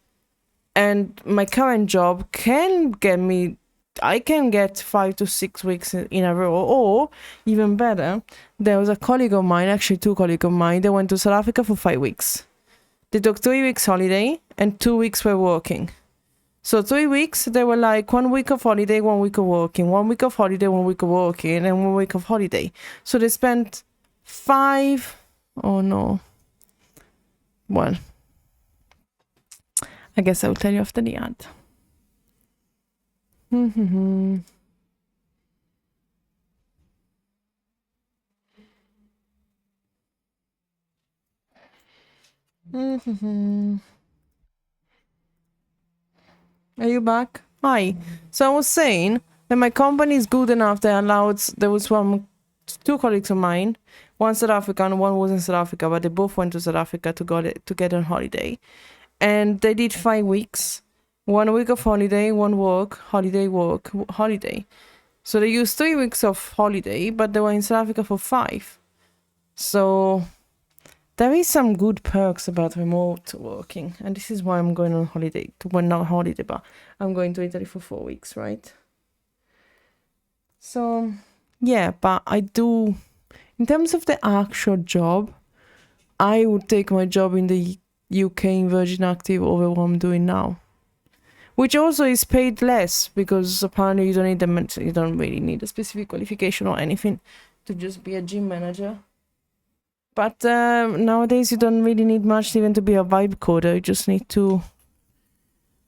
And my current job can get me I can get 5 to 6 weeks in a row, or even better, there was a colleague of mine, actually 2 colleagues of mine, they went to South Africa for 5 weeks. They took 3 weeks holiday and 2 weeks were working. So 3 weeks, they were like 1 week of holiday, 1 week of working, 1 week of holiday, 1 week of working, and 1 week of holiday. So they spent 5, oh no. Well, I guess I'll tell you after the ad. Are you back? Hi. So I was saying that my company is good enough that allowed, there was 2 colleagues of mine, one South African, one was in South Africa, but they both went to South Africa to get on holiday. And they did 5 weeks, 1 week of holiday, 1 work, holiday, work, holiday. So they used 3 weeks of holiday, but they were in South Africa for 5. So there is some good perks about remote working, and this is why I'm going on holiday. Well, not holiday, but I'm going to Italy for 4 weeks, right? So yeah, but I do, in terms of the actual job, I would take my job in the UK in Virgin Active over what I'm doing now, which also is paid less because apparently you don't really need a specific qualification or anything to just be a gym manager. But nowadays you don't really need much even to be a vibe coder. You just need to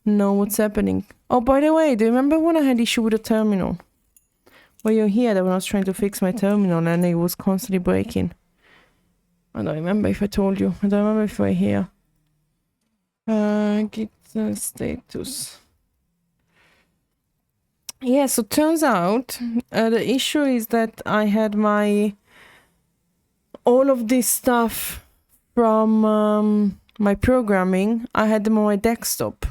know what's happening. Oh, by the way, do you remember when I had issue with the terminal? Were you here that when I was trying to fix my terminal and it was constantly breaking? I don't remember if I told you. I don't remember if we're here. Git status. Yeah, so turns out the issue is that I had all of this stuff from my programming, I had them on my desktop.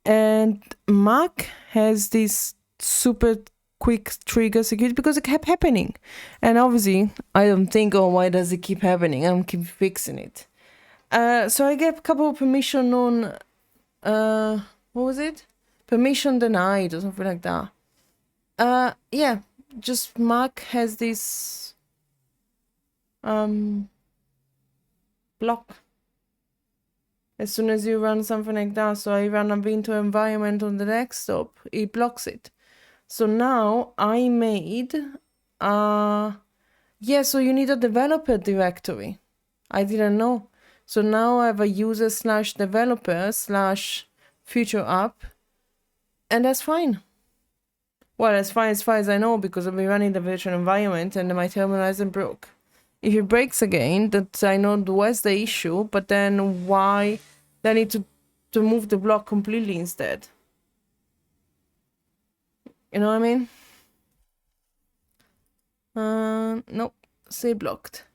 And Mac has this super quick trigger security because it kept happening. And obviously, I don't think, oh, why does it keep happening? I don't keep fixing it. So I gave a couple of permission on, what was it? Permission denied or something like that. Yeah, just Mac has this block as soon as you run something like that. So I run a Ubuntu environment on the desktop, it blocks it. So now I made yeah, so you need a developer directory. I didn't know. So now I have a user/developer/future app, and that's fine. Well, as far as I know, because I've been running the virtual environment and my terminal hasn't broke. If it breaks again, that I know what's the issue, but then why they need to move the block completely instead. You know what I mean? Nope, say blocked.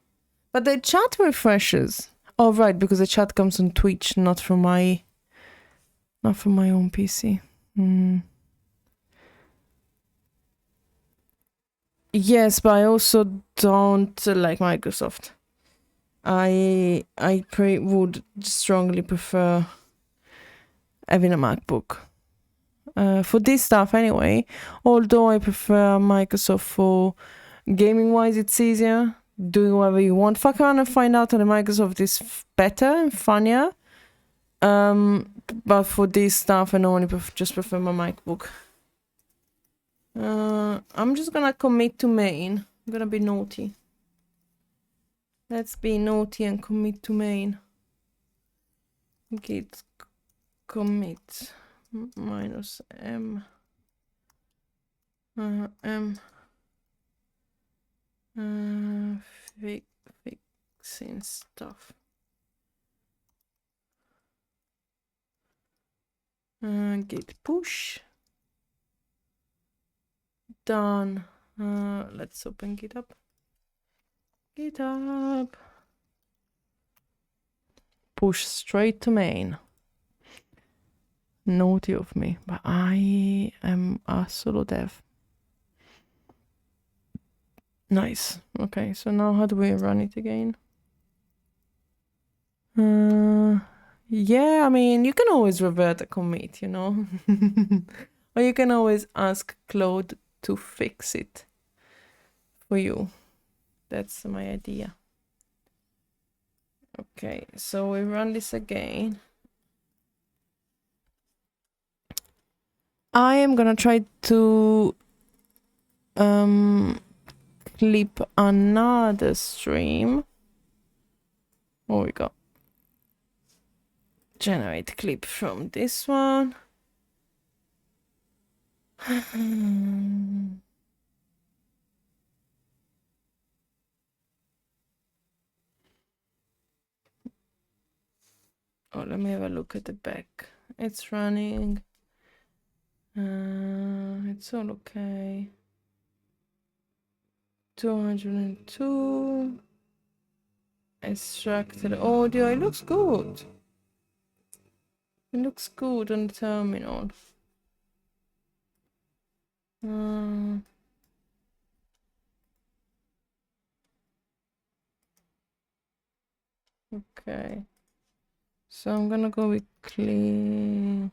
But the chat refreshes. Oh, right, because the chat comes on Twitch, not from my own PC. Yes, but I also don't like Microsoft. I would strongly prefer having a MacBook. For this stuff anyway, although I prefer Microsoft for gaming wise, it's easier. Do whatever you want. Fuck around and find out that Microsoft is better and funnier. But for this stuff, I normally just prefer my MacBook. I'm just gonna commit to main. I'm gonna be naughty. Let's be naughty and commit to main. Git commit -m fixing stuff. Git push. Done. Let's open GitHub. Push straight to main. Naughty of me, but I am a solo dev. Nice. Okay, so now how do we run it again? Yeah, I mean, you can always revert a commit, you know. Or you can always ask Claude to fix it for you. That's my idea. Okay, so we run this again. I am gonna try to clip another stream. Oh, we go. Generate clip from this one. Oh, let me have a look at the back. It's running. It's all okay. 202. Extracted audio. It looks good. It looks good on the terminal. Okay. So I'm gonna go with clean.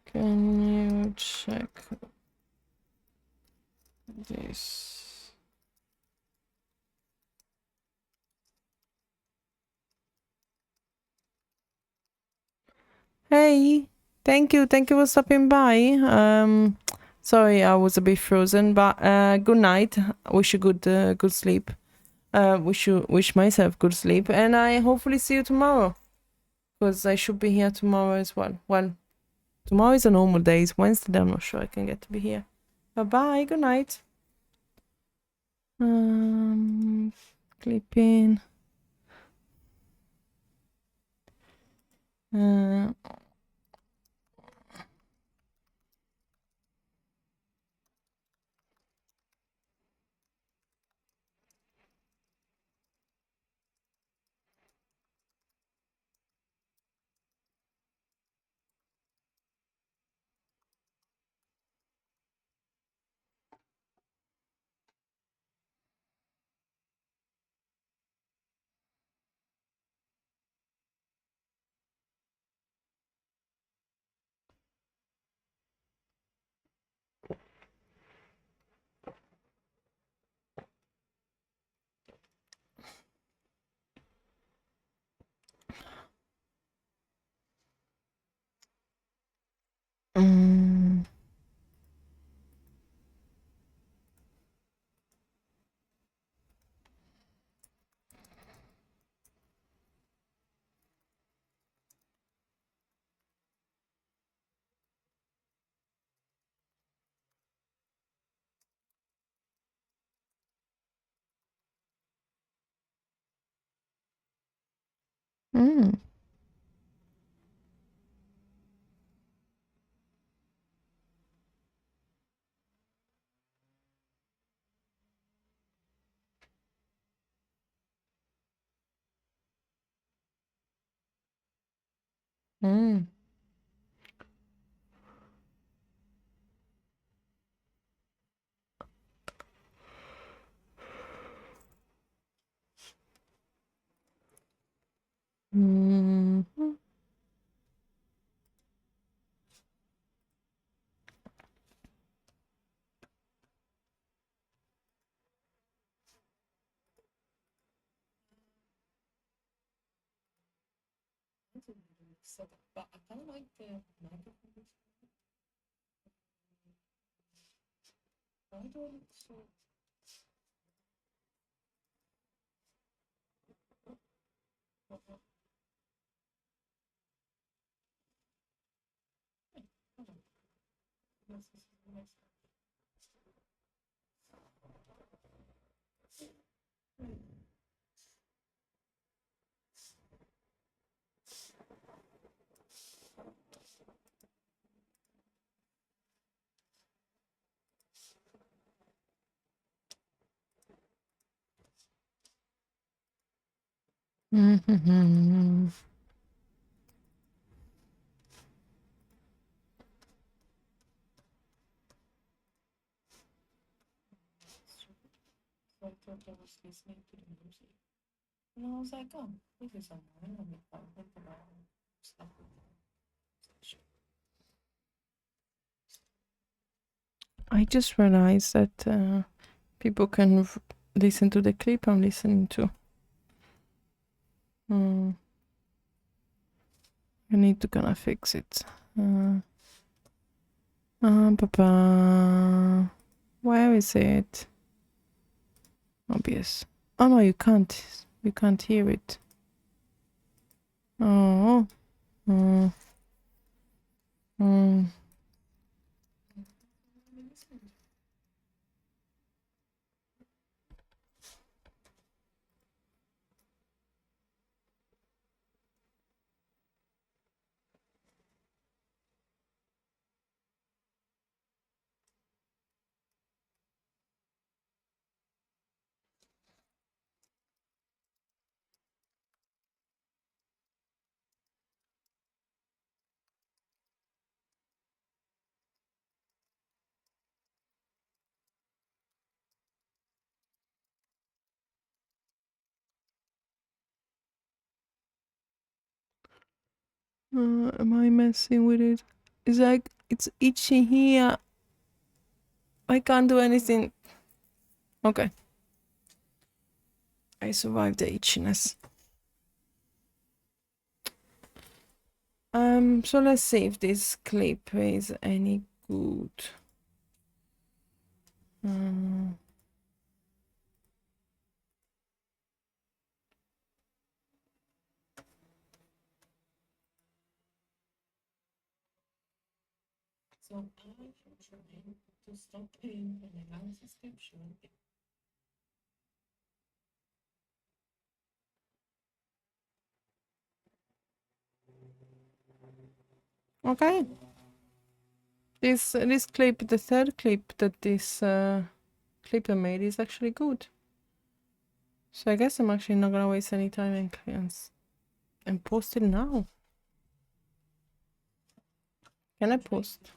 Can you check this? Hey, thank you for stopping by. Sorry I was a bit frozen, but good night. Wish you good sleep. Wish myself good sleep, and I hopefully see you tomorrow, because I should be here tomorrow as well. Well, tomorrow is a normal day. It's Wednesday. I'm not sure I can get to be here. Bye bye. Good night. Clipping. Mm. Mm. Mm. Mm. But I kind of like the microphone. Why do I look so? Mm-hmm. So I thought I was listening to the music. And I was like, oh, this is annoying. I'm like, I think about stuff. I just realized that people can listen to the clip I'm listening to. I need to kind of fix it. Where is it? Obvious. Oh no, you can't. You can't hear it. Oh. Am I messing with it? It's like it's itchy here. I can't do anything. Okay. I survived the itchiness. So let's see if this clip is any good. So I am trying to stop paying for my line subscription. Okay. This clip, the third clip that this clipper made is actually good. So I guess I'm actually not gonna waste any time and post it now. Can I post?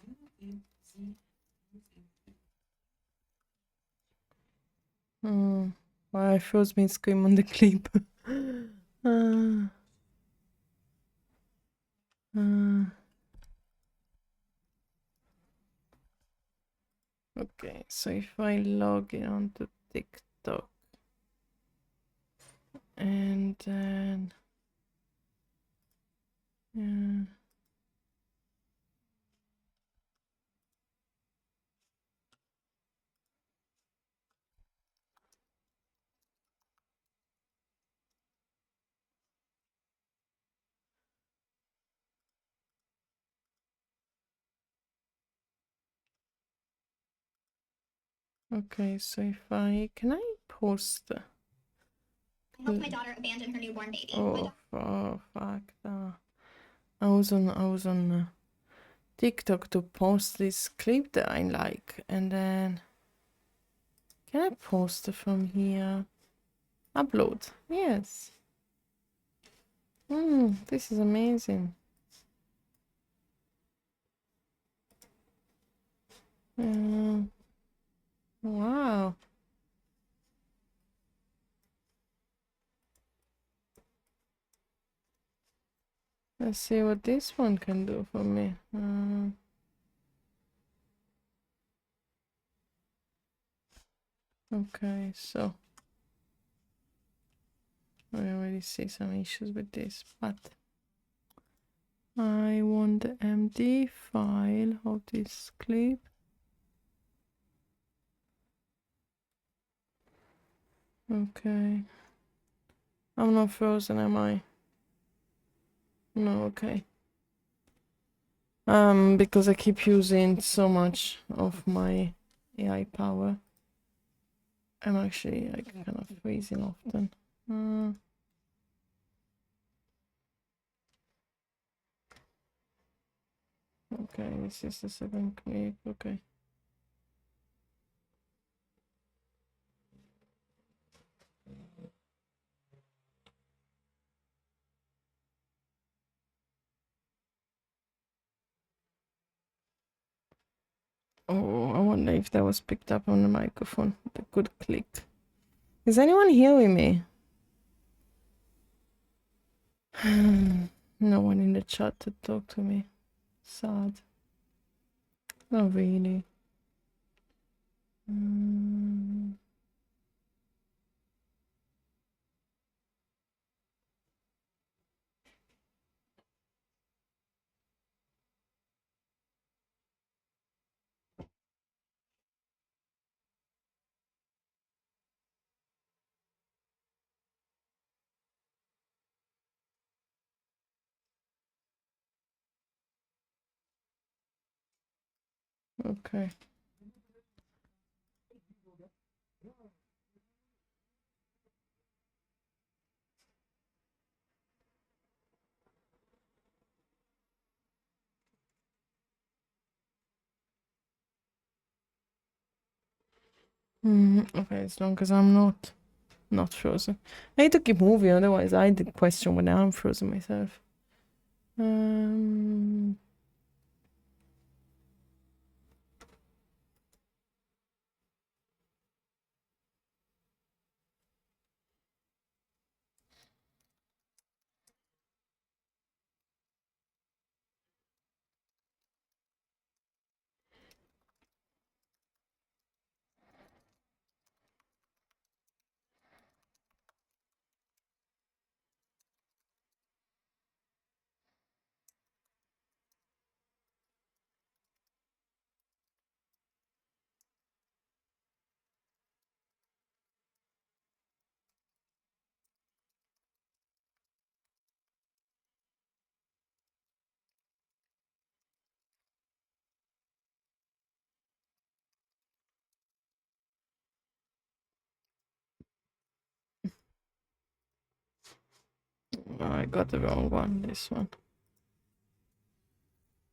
Well, I froze me scream on the clip. Okay, so if I log in onto TikTok and then okay, so if I can I post I helped my daughter abandon her newborn baby. oh fuck that. I was on TikTok to post this clip that I like, and then can I post it from here? Upload. Yes. This is amazing. Wow. Let's see what this one can do for me. Okay, so I already see some issues with this, but I want the MD file of this clip. Okay. I'm not frozen, am I? No, okay. Because I keep using so much of my AI power. I'm actually like kind of freezing often. Okay, this is the second clip. Okay. Oh, I wonder if that was picked up on the microphone. The good click. Is anyone hearing me? No one in the chat to talk to me. Sad. Not really. Mm. Okay. Okay, as long as I'm not frozen. I need to keep moving, otherwise I did question when I'm frozen myself. Oh, I got the wrong one, this one.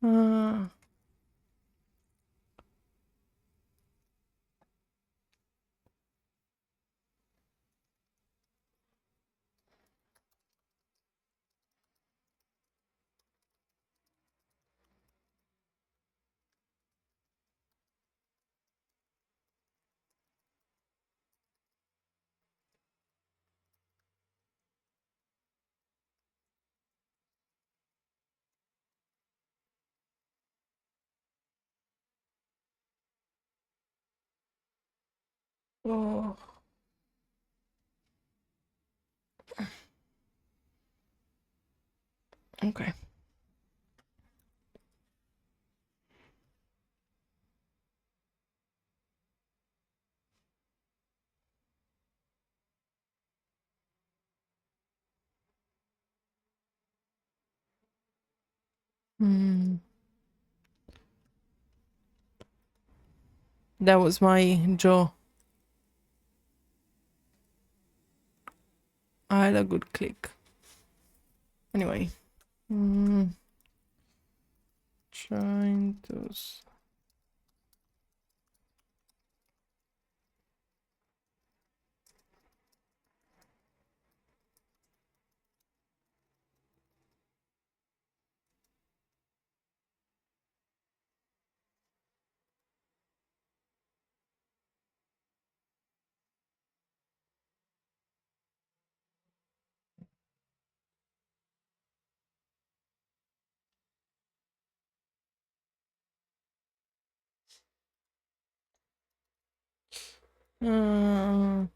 Uh, oh. Okay. That was my jaw. I had a good click. Anyway. Trying to... No.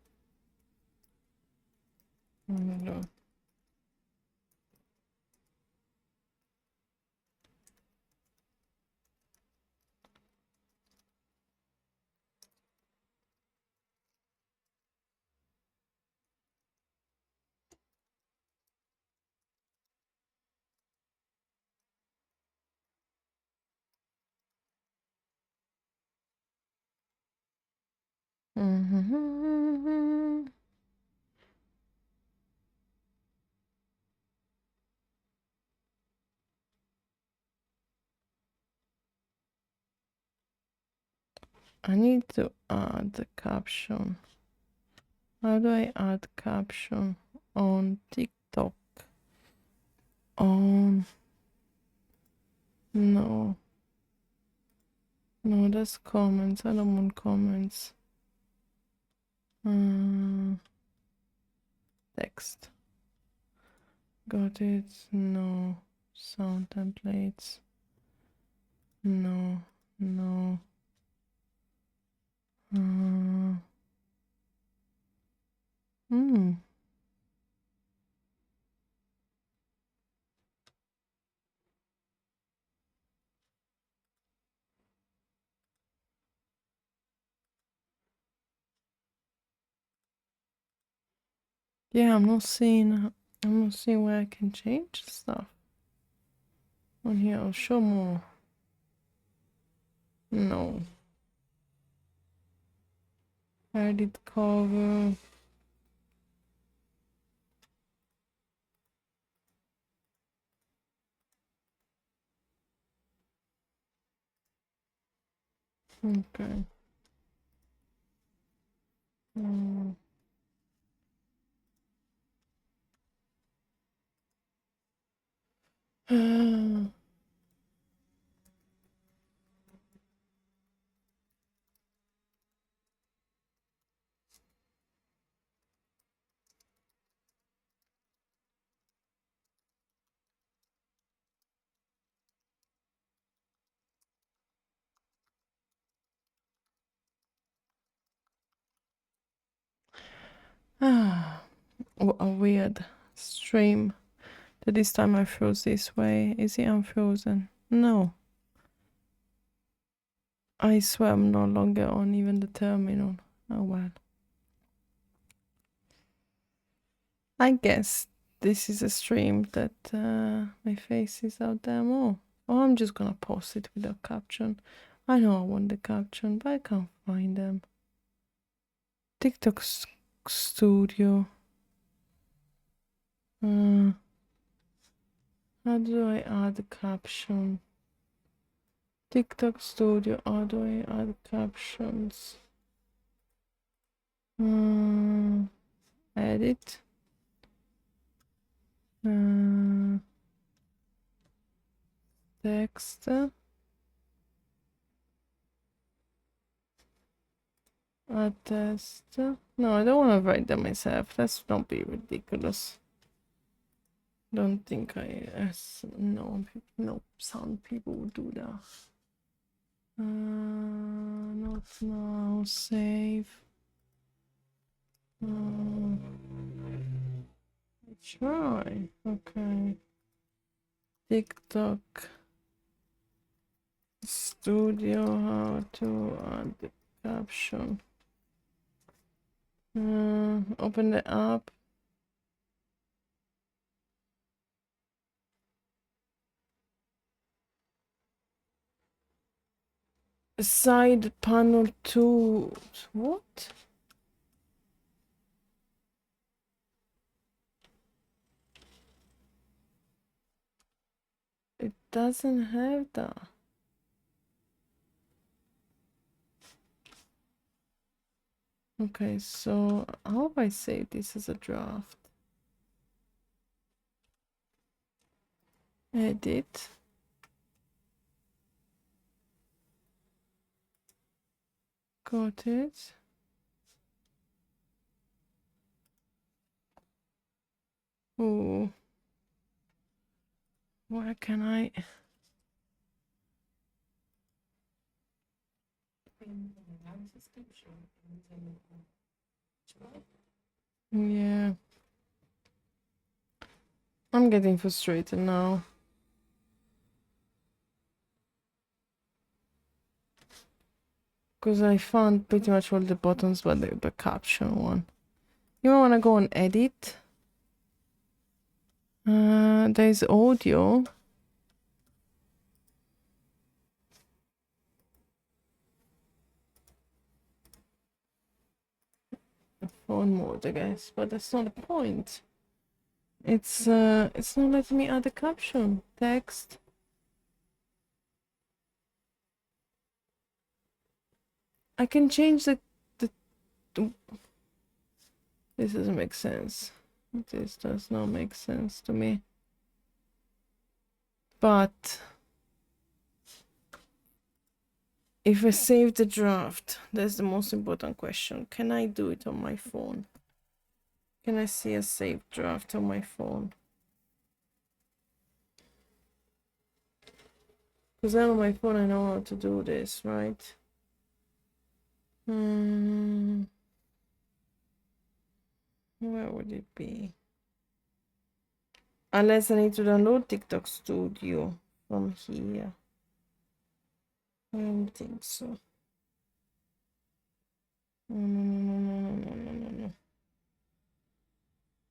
I need to add the caption. How do I add caption on TikTok? On... No. No, that's comments. I don't want comments. Text. Got it. No. Sound templates. No. No. Uh, hmm. Yeah, I'm not seeing where I can change stuff. On here, I'll show more. No. Edit cover. Okay. Mm. What a weird stream. That this time I froze this way. Is it unfrozen? No. I swear I'm no longer on even the terminal. Oh well. I guess this is a stream that my face is out there more. Or I'm just gonna post it with a caption. I know I want the caption, but I can't find them. TikTok Studio. How do I add a caption? TikTok Studio, how do I add captions? Edit. Text. Add test. No, I don't want to write them myself. Let's not be ridiculous. Don't think no, some people would do that. Not now. Save. Try. Okay. TikTok Studio. How to add the caption. Open the app. Side panel 2. What? It doesn't have that. Okay, so how do I save this as a draft? Edit. Got it. Oh, where can I? Yeah. I'm getting frustrated now. Because I found pretty much all the buttons but the caption one. You might want to go on edit. There's audio. Phone mode, I guess, but that's not the point. It's not letting me add a caption. Text. I can change the this doesn't make sense. This does not make sense to me. But if I save the draft, that's the most important question. Can I do it on my phone? Can I see a saved draft on my phone? Because then on my phone I know how to do this, right? Hmm. Where would it be? Unless I need to download TikTok Studio from here. I don't think so. No.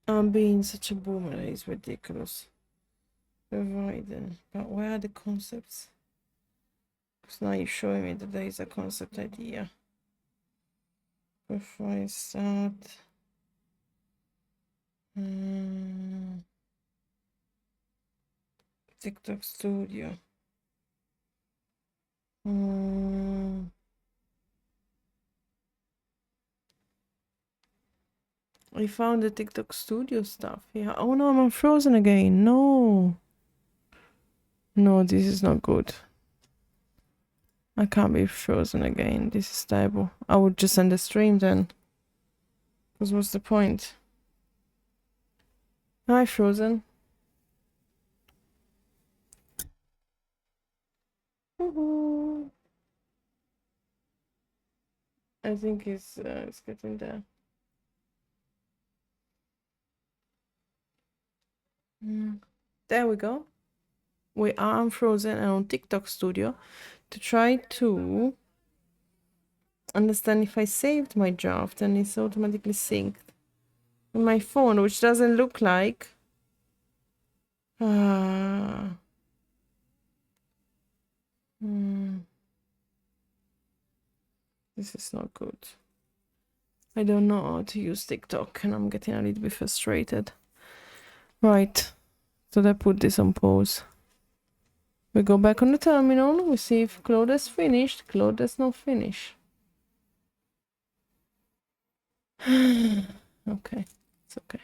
I'm being such a boomer. It's ridiculous. Providing. But where are the concepts? Because now you're showing me that there is a concept idea. Before I start. TikTok Studio. I found the TikTok Studio stuff. Yeah. Oh no, I'm frozen again. No. No, this is not good. I can't be frozen again. This is terrible. I would just end the stream then. Because what's the point? Hi, Frozen. I think it's getting there. There we go. We are unfrozen and on TikTok Studio to try to understand if I saved my draft and it's automatically synced on my phone, which doesn't look like. This is not good. I don't know how to use TikTok and I'm getting a little bit frustrated. Right, so I put this on pause. We go back on the terminal, we see if Claude has finished. Claude has not finished. Okay, it's okay.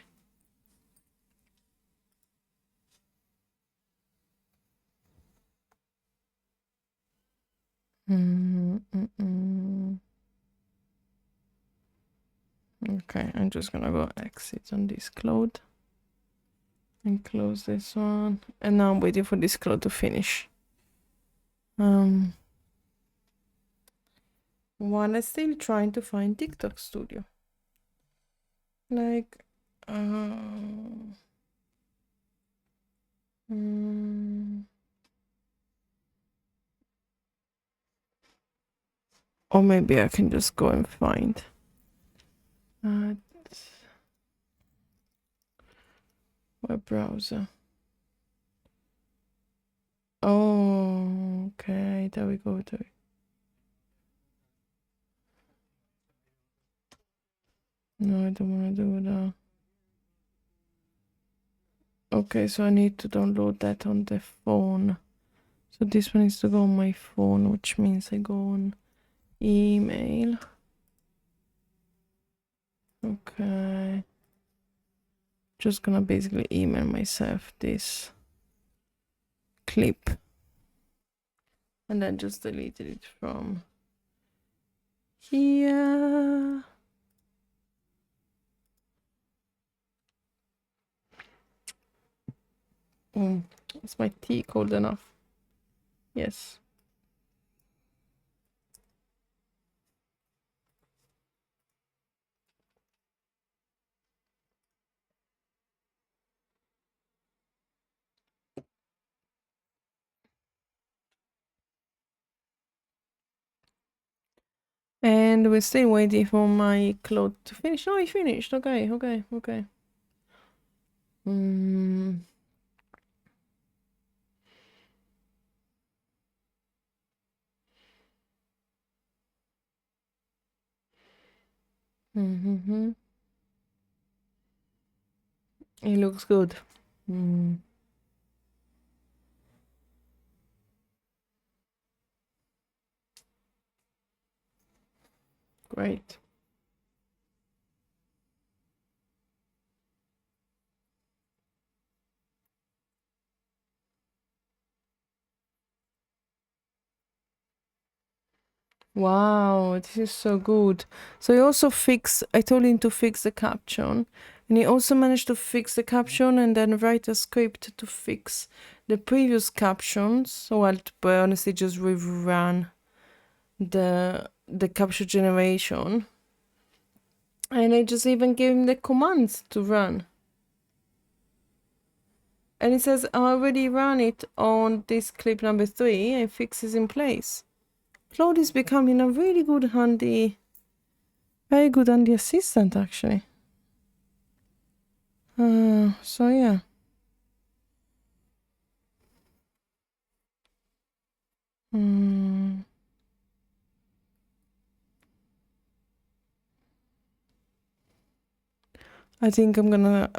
Okay, I'm just gonna go exit on this Claude and close this one. And now I'm waiting for this Claude to finish. While I'm still trying to find TikTok Studio. Like, or maybe I can just go and find. Web browser. Oh, okay. There we go. No, I don't want to do that. Okay, so I need to download that on the phone. So this one needs to go on my phone, which means I go on email. Okay. Just gonna basically email myself this clip. And then just deleted it from here. Is my tea cold enough? Yes. And we're still waiting for my Claude to finish. Oh, he finished. Okay. It looks good. Great. Wow, this is so good. So he also I told him to fix the caption, and he also managed to fix the caption and then write a script to fix the previous captions. So I'll honestly just rerun the the capture generation. And I just even gave him the commands to run. And it says, I already ran it on this clip number 3 and fixes in place. Claude is becoming a really good handy, very good handy assistant actually. So yeah. I think I'm gonna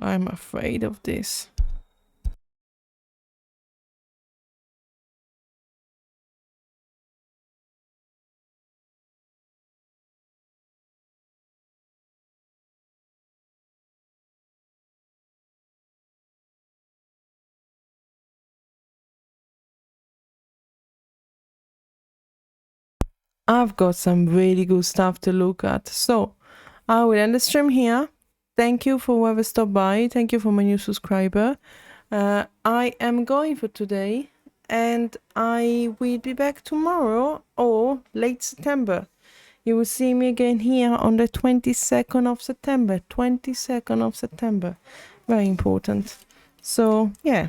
I'm afraid of this. I've got some really good stuff to look at. So I will end the stream here. Thank you for whoever stopped by. Thank you for my new subscriber. I am going for today and I will be back tomorrow or late September. You will see me again here on the 22nd of September. 22nd of September. Very important. So yeah,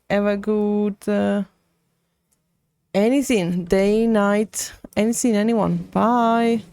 have a good anything, day, night, anything, anyone. Bye.